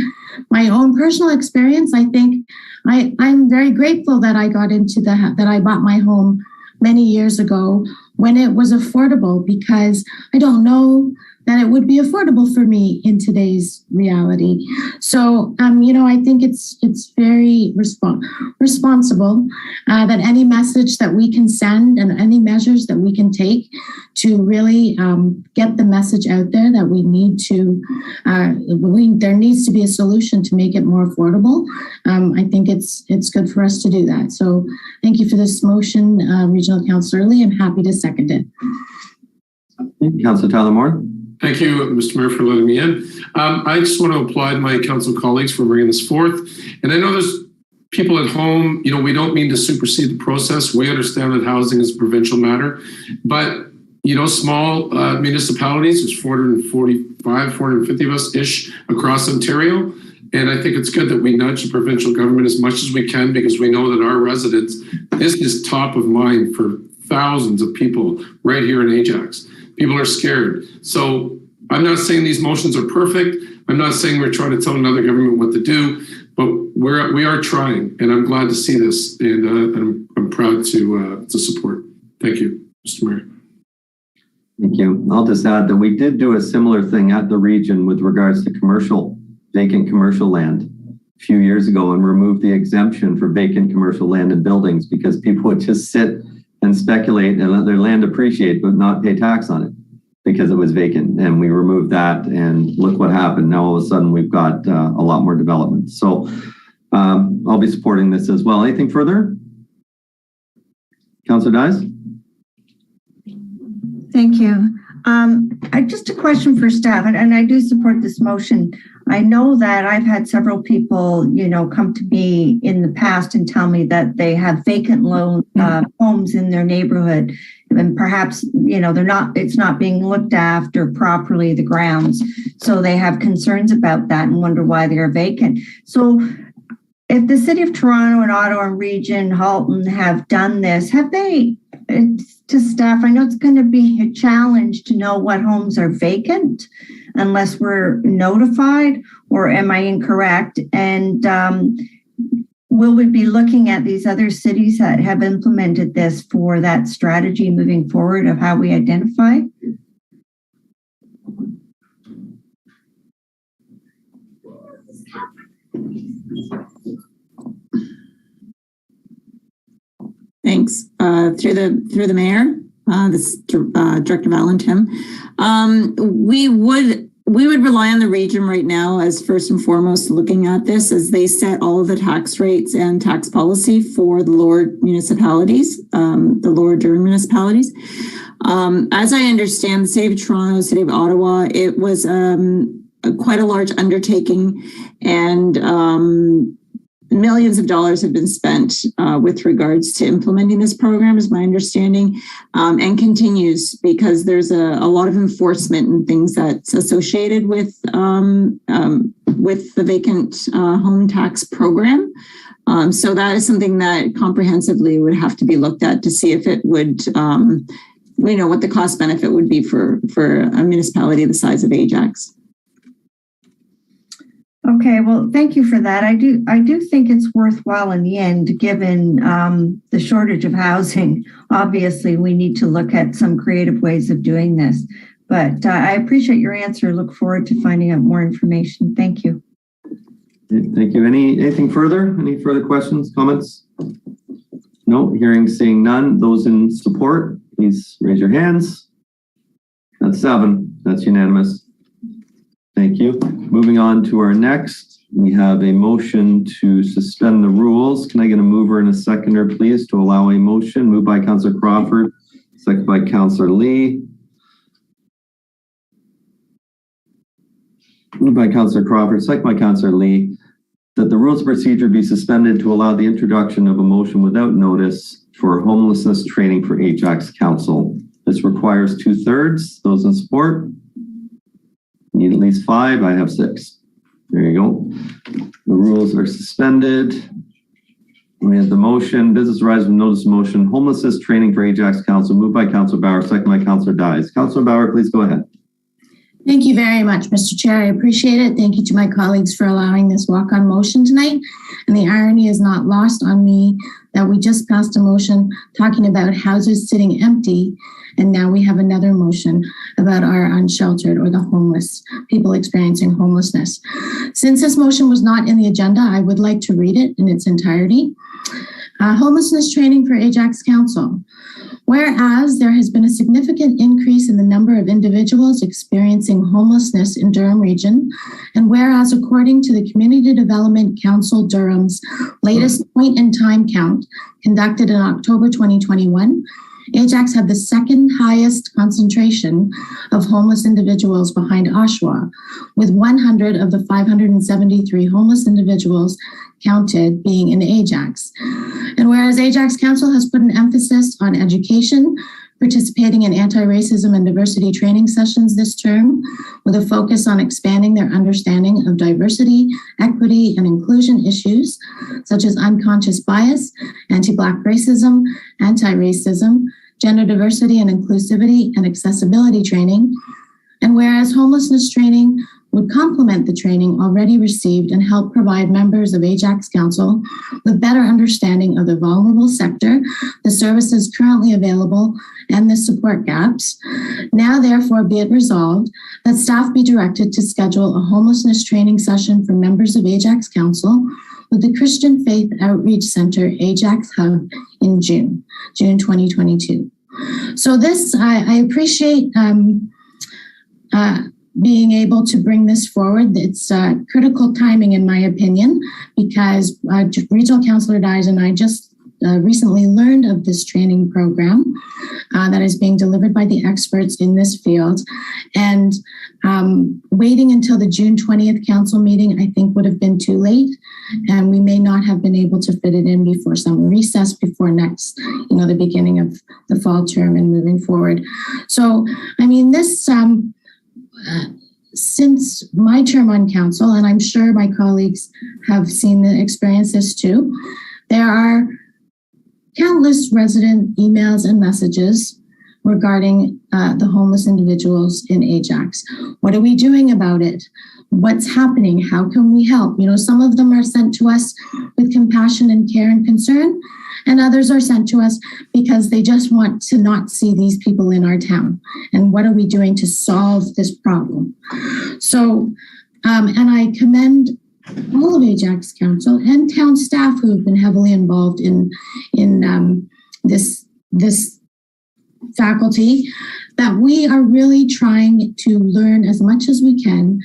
my own personal experience, I think I'm very grateful that I got into that I bought my home many years ago when it was affordable, because I don't know that it would be affordable for me in today's reality. So, I think it's very responsible that any message that we can send and any measures that we can take to really get the message out there that we need to, there needs to be a solution to make it more affordable. I think it's good for us to do that. So thank you for this motion, Regional Councillor Lee. I'm happy to second it. Councillor Tyler Moore. Thank you, Mr. Mayor, for letting me in. I just want to applaud my council colleagues for bringing this forth. And I know there's people at home, we don't mean to supersede the process. We understand that housing is a provincial matter, but small municipalities, there's 450 of us-ish across Ontario. And I think it's good that we nudge the provincial government as much as we can, because we know that our residents, this is top of mind for thousands of people right here in Ajax. People are scared. So I'm not saying these motions are perfect. I'm not saying we're trying to tell another government what to do, but we are trying, and I'm glad to see this, and I'm proud to support. Thank you, Mr. Mayor. Thank you. I'll just add that we did do a similar thing at the region with regards to vacant commercial land a few years ago, and removed the exemption for vacant commercial land and buildings because people would just sit and speculate and let their land appreciate but not pay tax on it because it was vacant. And we removed that, and look what happened. Now all of a sudden we've got a lot more development. So I'll be supporting this as well. Anything further? Councillor Dyes? Thank you. Just a question for staff, and I do support this motion. I know that I've had several people, come to me in the past and tell me that they have vacant homes in their neighborhood, and perhaps, it's not being looked after properly, the grounds. So they have concerns about that and wonder why they are vacant. So if the City of Toronto and Ottawa Region, Halton have done this, have they, to staff, I know it's going to be a challenge to know what homes are vacant unless we're notified, or am I incorrect? And will we be looking at these other cities that have implemented this for that strategy moving forward of how we identify? Thanks. Through the mayor, this Director Valentin. We would rely on the region right now as first and foremost looking at this as they set all of the tax rates and tax policy for the lower municipalities, the lower Durham municipalities. As I understand, the City of Toronto, City of Ottawa, it was quite a large undertaking, and millions of dollars have been spent with regards to implementing this program, is my understanding, and continues because there's a lot of enforcement and things that's associated with the vacant home tax program. So that is something that comprehensively would have to be looked at to see if it would, what the cost benefit would be for a municipality the size of Ajax. Okay, well, thank you for that. I do think it's worthwhile in the end, given the shortage of housing. Obviously, we need to look at some creative ways of doing this. But I appreciate your answer. Look forward to finding out more information. Thank you. Thank you. Anything further? Any further questions, comments? No, seeing none. Those in support, please raise your hands. That's 7. That's unanimous. Thank you. Moving on to our next, we have a motion to suspend the rules. Can I get a mover and a seconder, please, to allow a motion? Moved by Councillor Crawford, seconded by Councillor Lee. Moved by Councillor Crawford, seconded by Councillor Lee, that the rules of procedure be suspended to allow the introduction of a motion without notice for homelessness training for Ajax Council. This requires 2/3. Those in support? Need at least 5. I have 6. There you go. The rules are suspended. We have the motion, business arising from notice of motion, homelessness training for Ajax Council, moved by Councillor Bauer, second by Councillor Dyes. Councillor Bauer, please go ahead. Thank you very much, Mr. Chair. I appreciate it. Thank you to my colleagues for allowing this walk-on motion tonight. And the irony is not lost on me that we just passed a motion talking about houses sitting empty, and now we have another motion about our unsheltered or the homeless, people experiencing homelessness. Since this motion was not in the agenda, I would like to read it in its entirety. Homelessness training for Ajax Council. Whereas there has been a significant increase in the number of individuals experiencing homelessness in Durham Region, and whereas according to the Community Development Council Durham's latest point-in-time count conducted in October 2021, Ajax had the second highest concentration of homeless individuals behind Oshawa, with 100 of the 573 homeless individuals counted being in Ajax. And whereas Ajax Council has put an emphasis on education, participating in anti-racism and diversity training sessions this term, with a focus on expanding their understanding of diversity, equity, and inclusion issues, such as unconscious bias, anti-Black racism, anti-racism, gender diversity and inclusivity and accessibility training. And whereas homelessness training would complement the training already received and help provide members of Ajax Council with better understanding of the vulnerable sector, the services currently available, and the support gaps. Now, therefore, be it resolved that staff be directed to schedule a homelessness training session for members of Ajax Council with the Christian Faith Outreach Center Ajax Hub in June 2022. So this, I appreciate being able to bring this forward. It's critical timing, in my opinion, because Regional Councillor Dyes and I just recently learned of this training program that is being delivered by the experts in this field. And waiting until the June 20th council meeting, I think would have been too late. And we may not have been able to fit it in before summer recess, before next, the beginning of the fall term and moving forward. So, I mean, this, since my term on council, and I'm sure my colleagues have seen the experiences too, there are countless resident emails and messages regarding the homeless individuals in Ajax. What are we doing about it? What's happening? How can we help? Some of them are sent to us with compassion and care and concern, and others are sent to us because they just want to not see these people in our town. And what are we doing to solve this problem? So, and I commend all of Ajax Council and town staff who have been heavily involved in this faculty, that we are really trying to learn as much as we can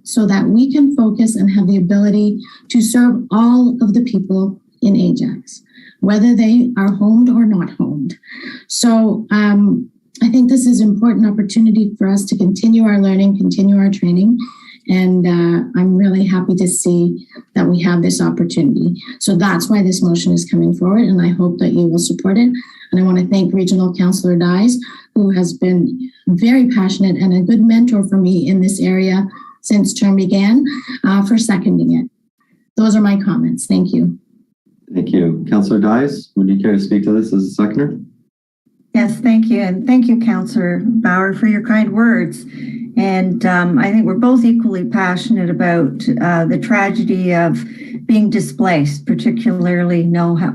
so that we can focus and have the ability to serve all of the people in Ajax, whether they are homed or not homed. So I think this is an important opportunity for us to continue our learning, continue our training, and I'm really happy to see that we have this opportunity. So that's why this motion is coming forward, and I hope that you will support it. And I want to thank Regional Councillor Dyes, who has been very passionate and a good mentor for me in this area since term began, for seconding it. Those are my comments. Thank you. Thank you. Councillor Dyes, would you care to speak to this as a seconder? Yes, thank you. And thank you, Councillor Bauer, for your kind words. And I think we're both equally passionate about the tragedy of being displaced, particularly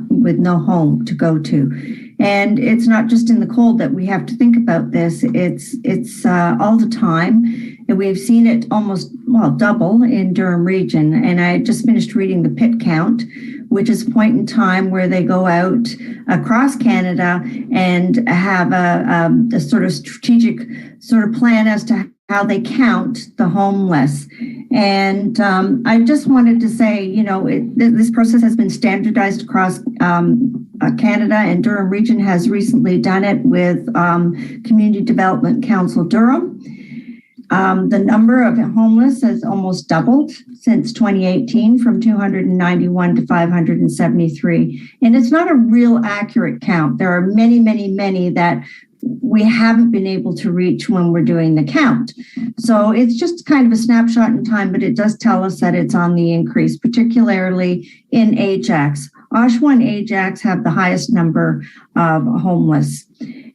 with no home to go to. And it's not just in the cold that we have to think about this. It's all the time. And we've seen it almost, double in Durham region. And I just finished reading the pit count, which is a point in time where they go out across Canada and have a sort of strategic sort of plan as to how they count the homeless. And I just wanted to say, this process has been standardized across Canada, and Durham region has recently done it with Community Development Council Durham. The number of homeless has almost doubled since 2018, from 291 to 573. And it's not a real accurate count. There are many, many, many that we haven't been able to reach when we're doing the count. So it's just kind of a snapshot in time, but it does tell us that it's on the increase, particularly in Ajax. Oshawa and Ajax have the highest number of homeless.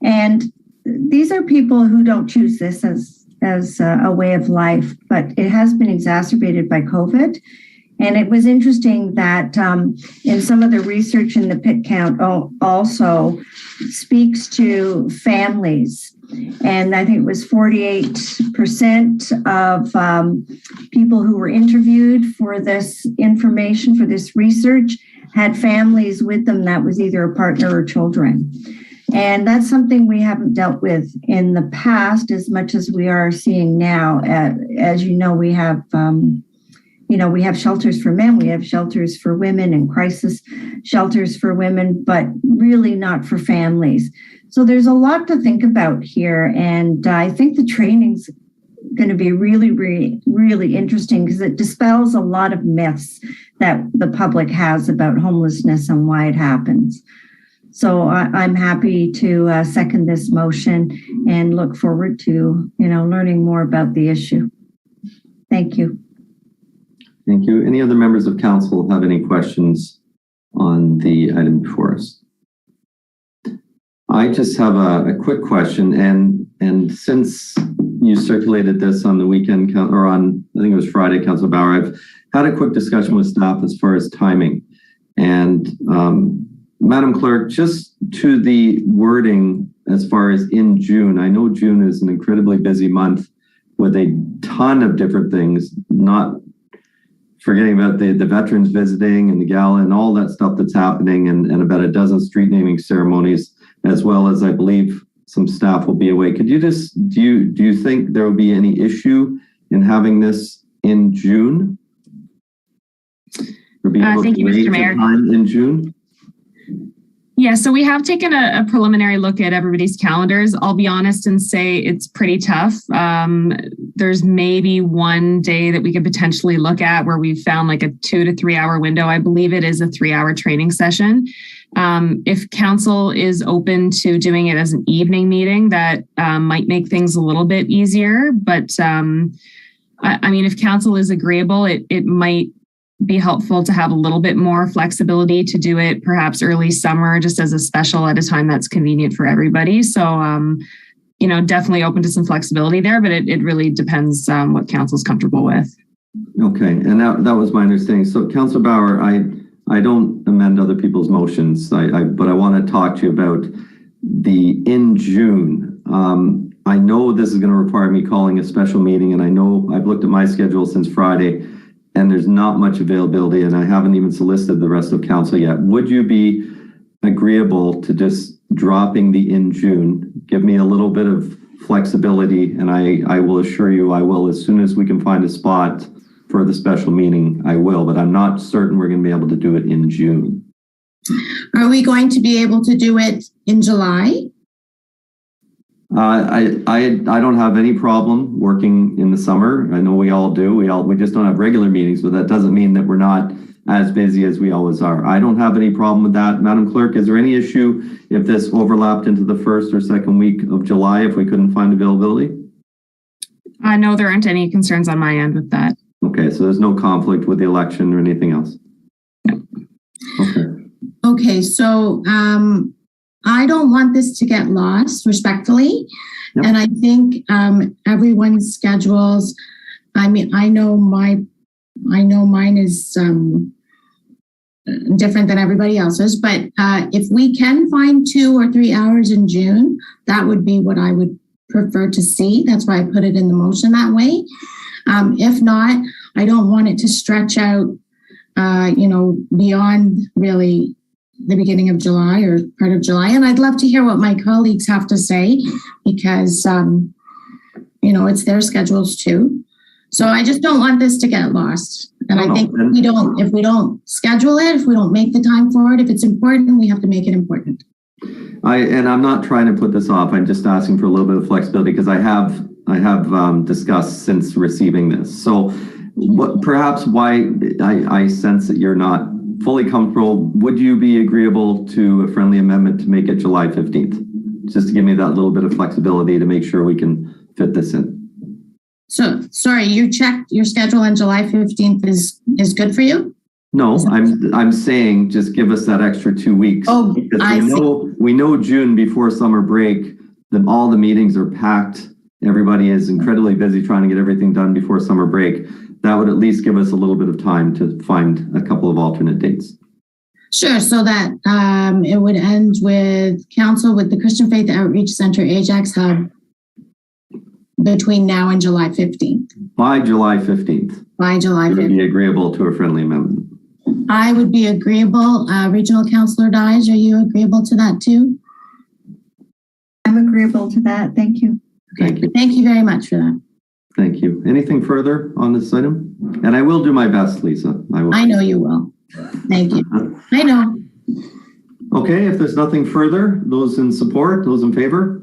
And these are people who don't choose this as a way of life, but it has been exacerbated by COVID. And it was interesting that in some of the research in the pit count also speaks to families. And I think it was 48% of people who were interviewed for this information, for this research, had families with them that was either a partner or children. And that's something we haven't dealt with in the past as much as we are seeing now. As you know, we have we have shelters for men, we have shelters for women, and crisis shelters for women, but really not for families. So there's a lot to think about here. And I think the training's going to be really, really, really interesting because it dispels a lot of myths that the public has about homelessness and why it happens. So I'm happy to second this motion and look forward to, learning more about the issue. Thank you. Thank you. Any other members of council have any questions on the item before us? I just have a quick question, and since you circulated this on the weekend, or on, I think it was Friday, Councilor Bauer, I've had a quick discussion with staff as far as timing. And Madam Clerk, just to the wording as far as in June, I know June is an incredibly busy month with a ton of different things, not forgetting about the veterans visiting and the gala and all that stuff that's happening, and about a dozen street naming ceremonies, as well as I believe some staff will be away. Could you just, do you think there will be any issue in having this in June? Or be able thank to you, raise Mr. Mayor. the time in June? Yeah, so we have taken a preliminary look at everybody's calendars. I'll be honest and say it's pretty tough. There's maybe one day that we could potentially look at where we've found like a 2 to 3 hour window. I believe it is a 3-hour training session. If council is open to doing it as an evening meeting, that might make things a little bit easier. But I mean, if council is agreeable, it might be helpful to have a little bit more flexibility to do it perhaps early summer, just as a special at a time that's convenient for everybody. So, you know, definitely open to some flexibility there, but it really depends what council's comfortable with. Okay, and that was my understanding. So Councilor Bauer, I don't amend other people's motions, but I want to talk to you about the in June. I know this is going to require me calling a special meeting, and I know I've looked at my schedule since Friday, and there's not much availability, and I haven't even solicited the rest of council yet. Would you be agreeable to just dropping the in June, give me a little bit of flexibility, and I will assure you I will, as soon as we can find a spot for the special meeting, I will, but I'm not certain we're going to be able to do it in June. Are we going to be able to do it in July? I don't have any problem working in the summer. I know we all do. We just don't have regular meetings, but that doesn't mean that we're not as busy as we always are. I don't have any problem with that. Madam Clerk, is there any issue if this overlapped into the first or second week of July if we couldn't find availability? No, there aren't any concerns on my end with that. Okay, so there's no conflict with the election or anything else? No. Okay. Okay, so I don't want this to get lost, respectfully. Yep. And I think everyone's schedules, I mean, I know mine is different than everybody else's, but if we can find 2 or 3 hours in June, that would be what I would prefer to see. That's why I put it in the motion that way. If not, I don't want it to stretch out, beyond really the beginning of July or part of July. And I'd love to hear what my colleagues have to say because, it's their schedules too. So I just don't want this to get lost. And I think if we don't schedule it, if we don't make the time for it, if it's important, we have to make it important. I'm not trying to put this off. I'm just asking for a little bit of flexibility because I have discussed since receiving this. So perhaps why I sense that you're not fully comfortable, would you be agreeable to a friendly amendment to make it July 15th? Just to give me that little bit of flexibility to make sure we can fit this in. So, sorry, you checked your schedule and July 15th is good for you? No, I'm saying just give us that extra 2 weeks. Oh, because we know June before summer break, that all the meetings are packed. Everybody is incredibly busy trying to get everything done before summer break. That would at least give us a little bit of time to find a couple of alternate dates. Sure, so that it would end with council with the Christian Faith Outreach Center Ajax Hub between now and July 15th. By July 15th. By July 15th. Would be agreeable to a friendly amendment. I would be agreeable. Regional Councillor Dyes, are you agreeable to that too? I'm agreeable to that. Thank you. Okay. Thank you. Thank you very much for that. Thank you. Anything further on this item? And I will do my best, Lisa. I know you will. Thank you. I know. Okay, if there's nothing further, those in support, those in favor?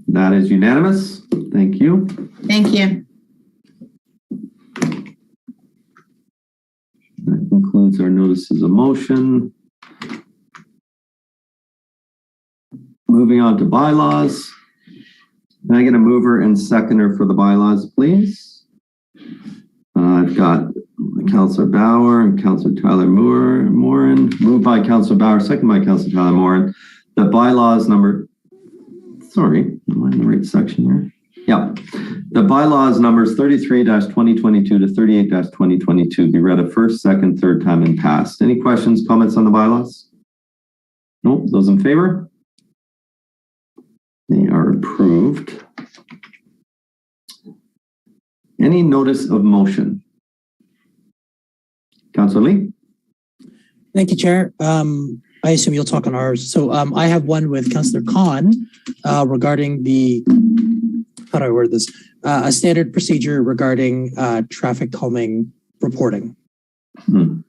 That is unanimous. Thank you. Thank you. That concludes our notices of motion. Moving on to bylaws. Can I get a mover and seconder for the bylaws, please? I've got Councillor Bauer and Councillor Tyler Moran. Moved by Councillor Bauer, second by Councillor Tyler Moran. the bylaws number, sorry, am I in the right section here? Yeah. The bylaws numbers 33-2022 to 38-2022 be read a first, second, third time and passed. Any questions, comments on the bylaws? No, those in favor? They are approved. Any notice of motion? Councillor Lee? Thank you, Chair. I assume you'll talk on ours. So I have one with Councillor Khan regarding the, how do I word this? A standard procedure regarding traffic calming reporting. And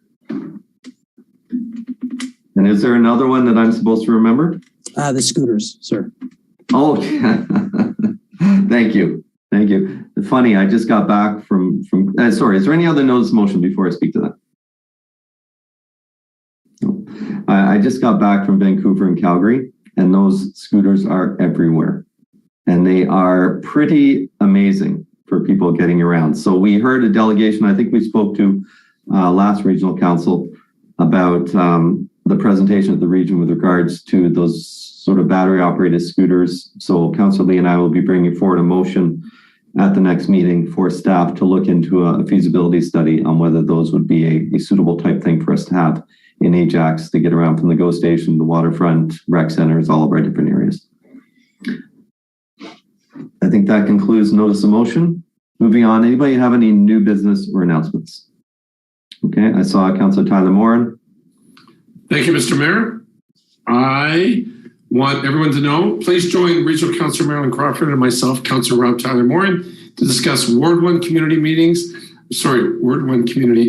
is there another one that I'm supposed to remember? The scooters, sir. Oh, yeah. Thank you. Thank you. Funny, I just got back from sorry, is there any other notice of motion before I speak to that? No. I just got back from Vancouver and Calgary, and those scooters are everywhere. And they are pretty amazing for people getting around. So we heard a delegation, I think we spoke to last regional council about the presentation of the region with regards to those sort of battery operated scooters. So Councillor Lee and I will be bringing forward a motion at the next meeting for staff to look into a feasibility study on whether those would be a suitable type thing for us to have in Ajax to get around from the GO station, the waterfront, rec centers, all of our different areas. I think that concludes notice of motion. Moving on, anybody have any new business or announcements? Okay, I saw Councillor Tyler Morin. Thank you, Mr. Mayor. I want everyone to know, please join Regional Councillor Marilyn Crawford and myself, Councillor Rob Tyler Morin, to discuss Ward 1 community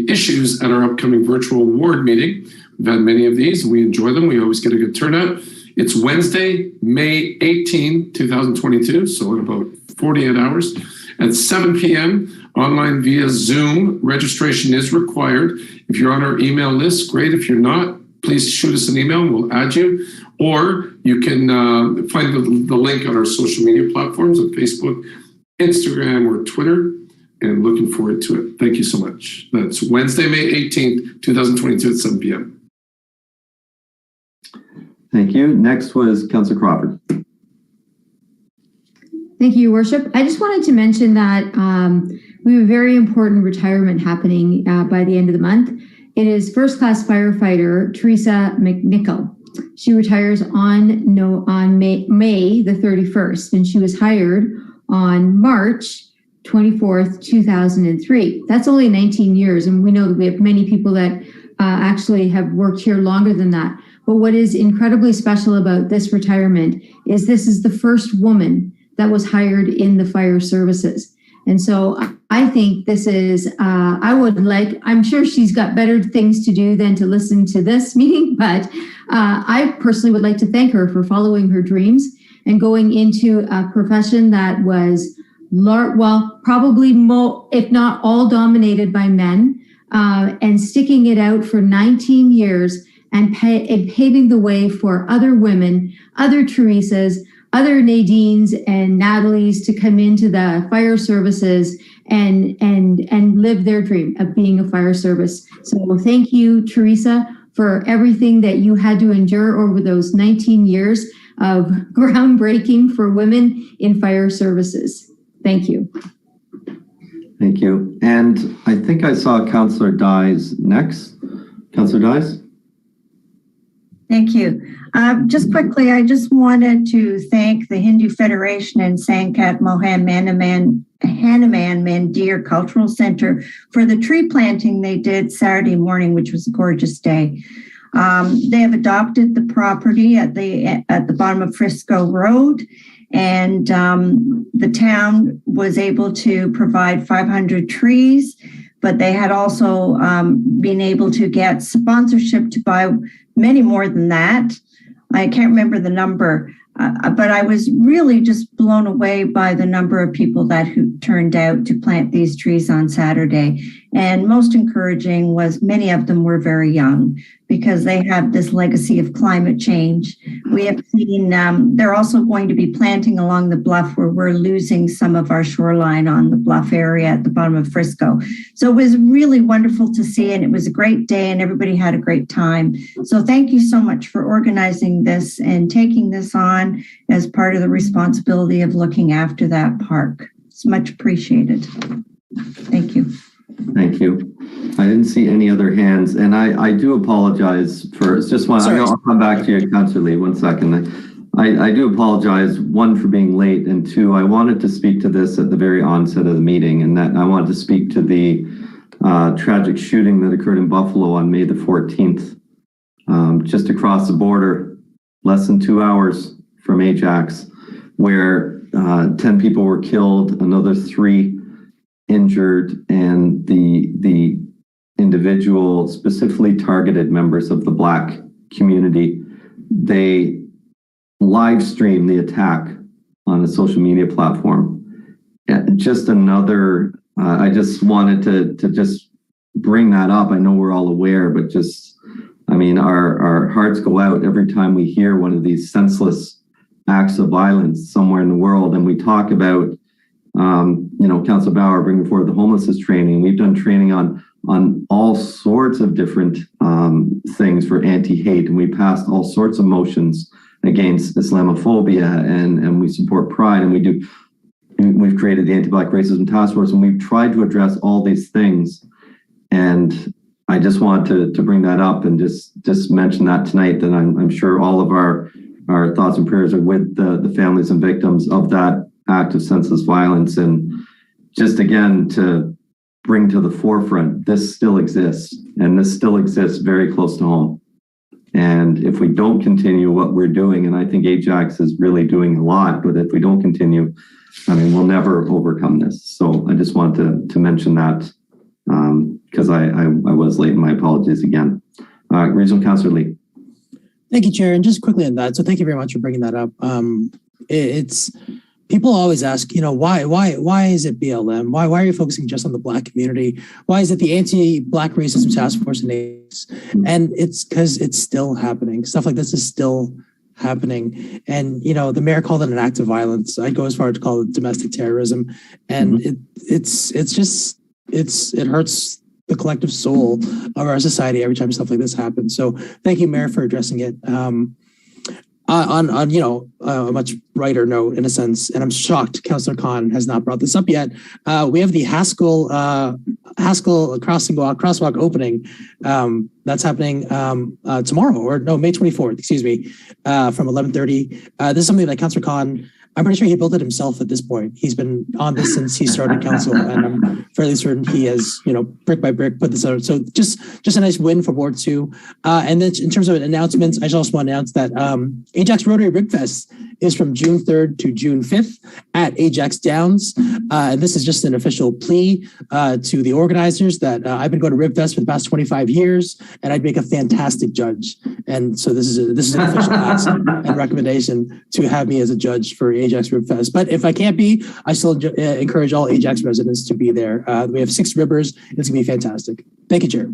issues at our upcoming virtual ward meeting. We've had many of these and we enjoy them. We always get a good turnout. It's Wednesday, May 18, 2022, so in about 48 hours at 7 p.m. online via Zoom. Registration is required. If you're on our email list, great. If you're not, please shoot us an email and we'll add you. Or you can find the link on our social media platforms on Facebook, Instagram, or Twitter. And looking forward to it. Thank you so much. That's Wednesday, May 18th, 2022 at 7 p.m. Thank you. Next was Councillor Crawford. Thank you, Your Worship. I just wanted to mention that we have a very important retirement happening by the end of the month. It is first-class firefighter Teresa McNichol. She retires on May the 31st, and she was hired on March 24th, 2003. That's only 19 years, and we know that we have many people that actually have worked here longer than that. But what is incredibly special about this retirement is this is the first woman that was hired in the fire services. And so I think this is, I'm sure she's got better things to do than to listen to this meeting, but I personally would like to thank her for following her dreams and going into a profession that was, probably if not all dominated by men, and sticking it out for 19 years and paving the way for other women, other Teresas, other Nadines and Natalies to come into the fire services and live their dream of being a fire service. So thank you, Teresa, for everything that you had to endure over those 19 years of groundbreaking for women in fire services. Thank you. Thank you. And I think I saw Councillor Dyes next. Councillor Dyes? Thank you. Just quickly, I just wanted to thank the Hindu Federation and Sankat Mohan Hanuman Mandir Cultural Center for the tree planting they did Saturday morning, which was a gorgeous day. They have adopted the property at the bottom of Frisco Road, and the town was able to provide 500 trees, but they had also been able to get sponsorship to buy many more than that. I can't remember the number, but I was really just blown away by the number of people who turned out to plant these trees on Saturday. And most encouraging was many of them were very young because they have this legacy of climate change. We have seen they're also going to be planting along the bluff where we're losing some of our shoreline on the bluff area at the bottom of Frisco. So it was really wonderful to see, and it was a great day and everybody had a great time. So thank you so much for organizing this and taking this on as part of the responsibility of looking after that park. It's much appreciated. Thank you. Thank you. I didn't see any other hands, and I do apologize for just one. I'll come back to you, Councillor Lee. 1 second. I do apologize, one, for being late, and two, I wanted to speak to this at the very onset of the meeting, and that I wanted to speak to the tragic shooting that occurred in Buffalo on May the 14th, just across the border, less than 2 hours from Ajax, where 10 people were killed, another 3 injured, and the individual specifically targeted members of the Black community. They live streamed the attack on a social media platform. Just another, I just wanted to just bring that up. I know we're all aware, but just, I mean, our hearts go out every time we hear one of these senseless acts of violence somewhere in the world. And we talk about, Councillor Bauer bringing forward the homelessness training. We've done training on all sorts of different things for anti-hate, and we passed all sorts of motions against Islamophobia, and we support Pride, and we've created the Anti-Black Racism Task Force, and we've tried to address all these things. And I just want to bring that up and just mention that tonight, that I'm sure all of our thoughts and prayers are with the families and victims of that act of senseless violence. And just again, to bring to the forefront, this still exists, and this still exists very close to home. And if we don't continue what we're doing, and I think Ajax is really doing a lot, but if we don't continue, I mean, we'll never overcome this. So I just want to mention that because I was late, and my apologies again. Regional Councillor Lee. Thank you, Chair. And just quickly on that, so thank you very much for bringing that up. It's people always ask, why is it BLM? Why are you focusing just on the Black community? Why is it the Anti-Black Racism Task Force in Ajax? And it's because it's still happening. Stuff like this is still happening. And, the mayor called it an act of violence. I'd go as far as to call it domestic terrorism. And it hurts the collective soul of our society every time stuff like this happens. So thank you, Mayor, for addressing it. On a much brighter note, in a sense, and I'm shocked Councillor Khan has not brought this up yet. We have the Haskell Crossing crosswalk opening. That's happening tomorrow, May 24th, excuse me, from 11:30. This is something that Councillor Khan, I'm pretty sure he built it himself at this point. He's been on this since he started council, and I'm fairly certain he has, brick by brick, put this out. So just a nice win for Ward 2. And then in terms of announcements, I just also want to announce that Ajax Rotary Ribfest is from June 3rd to June 5th at Ajax Downs. And this is just an official plea to the organizers that I've been going to Ribfest for the past 25 years, and I'd make a fantastic judge. And so this is an official ask and recommendation to have me as a judge for Ajax Ribfest. But if I can't be, I still encourage all Ajax residents to be there. We have 6 ribbers. It's going to be fantastic. Thank you, Chair.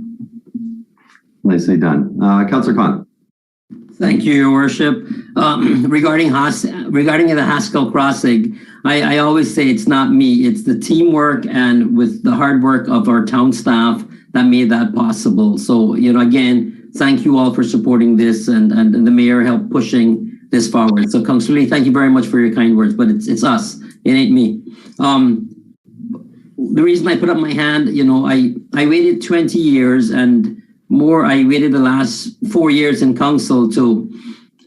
Nicely done. Councillor Khan. Thank you, Your Worship. Regarding the Haskell Crossing, I always say it's not me. It's the teamwork and with the hard work of our town staff that made that possible. So, again, thank you all for supporting this, and the mayor helped pushing this forward. So, Councillor Lee, thank you very much for your kind words, but it's us. It ain't me. The reason I put up my hand, I waited 20 years and more. I waited the last 4 years in council to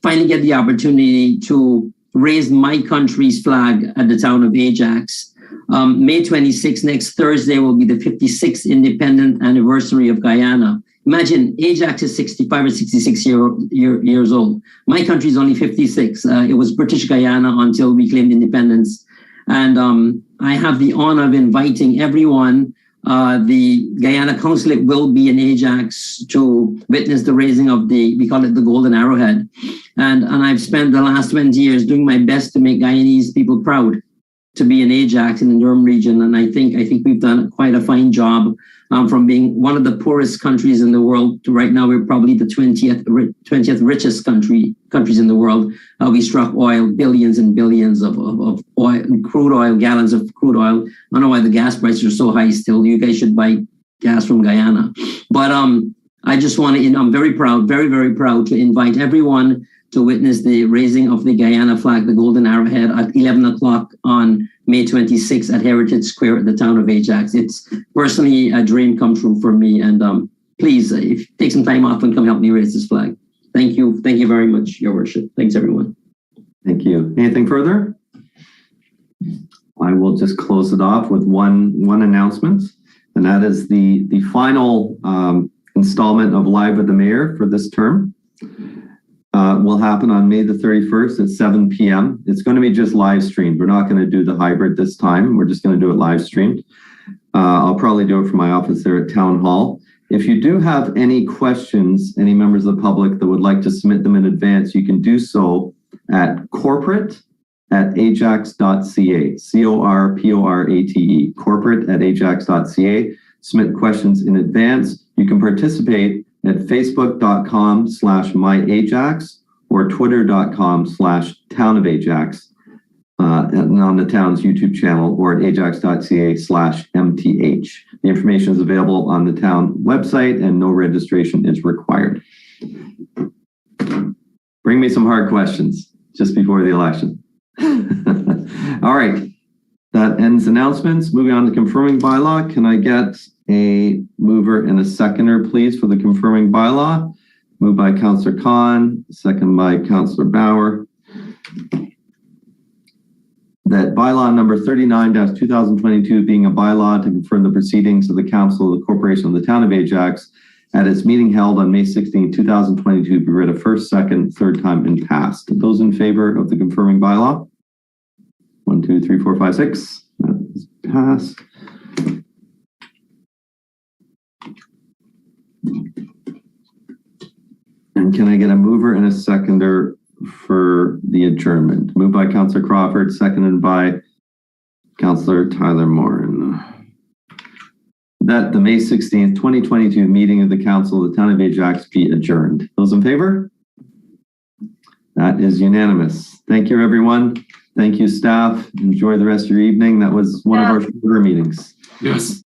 finally get the opportunity to raise my country's flag at the town of Ajax. May 26th, next Thursday, will be the 56th independent anniversary of Guyana. Imagine Ajax is 65 or 66 years old. My country is only 56. It was British Guyana until we claimed independence. And I have the honor of inviting everyone. The Guyana Consulate will be in Ajax to witness the raising of we call it the Golden Arrowhead. And I've spent the last 20 years doing my best to make Guyanese people proud to be in Ajax in the Durham region. And I think we've done quite a fine job from being one of the poorest countries in the world to right now, we're probably the 20th richest countries in the world. We struck oil, billions and billions of oil, crude oil, gallons of crude oil. I don't know why the gas prices are so high still. You guys should buy gas from Guyana. But I just want to, I'm very proud, very, very proud to invite everyone to witness the raising of the Guyana flag, the golden arrowhead, at 11 o'clock on May 26th at Heritage Square at the town of Ajax. It's personally a dream come true for me. And please, if take some time off and come help me raise this flag. Thank you. Thank you very much, Your Worship. Thanks, everyone. Thank you. Anything further? I will just close it off with one announcement, and that is the final installment of Live with the Mayor for this term. Will happen on May the 31st at 7 p.m. It's going to be just live streamed. We're not going to do the hybrid this time. We're just going to do it live streamed. I'll probably do it from my office there at Town Hall. If you do have any questions, any members of the public that would like to submit them in advance, you can do so at corporate@ajax.ca, corporate@ajax.ca, corporate@ajax.ca. Submit questions in advance. You can participate at facebook.com/myajax or twitter.com/townofajax and on the town's YouTube channel, or at ajax.ca/mth. The information is available on the town website and no registration is required. Bring me some hard questions just before the election. All right, that ends announcements. Moving on to confirming bylaw. Can I get a mover and a seconder, please, for the confirming bylaw? Moved by Councillor Khan, second by Councillor Bauer. That bylaw number 39-2022 being a bylaw to confirm the proceedings of the Council of the Corporation of the Town of Ajax at its meeting held on May 16, 2022 be read a first, second, third time and passed. Those in favor of the confirming bylaw? 1, 2, 3, 4, 5, 6. That is passed. And can I get a mover and a seconder for the adjournment? Moved by Councillor Crawford, seconded by Councillor Tyler Morin. That the May 16th, 2022 meeting of the Council of the Town of Ajax be adjourned. Those in favor? That is unanimous. Thank you, everyone. Thank you, staff. Enjoy the rest of your evening. That was one of our shorter meetings. Yes.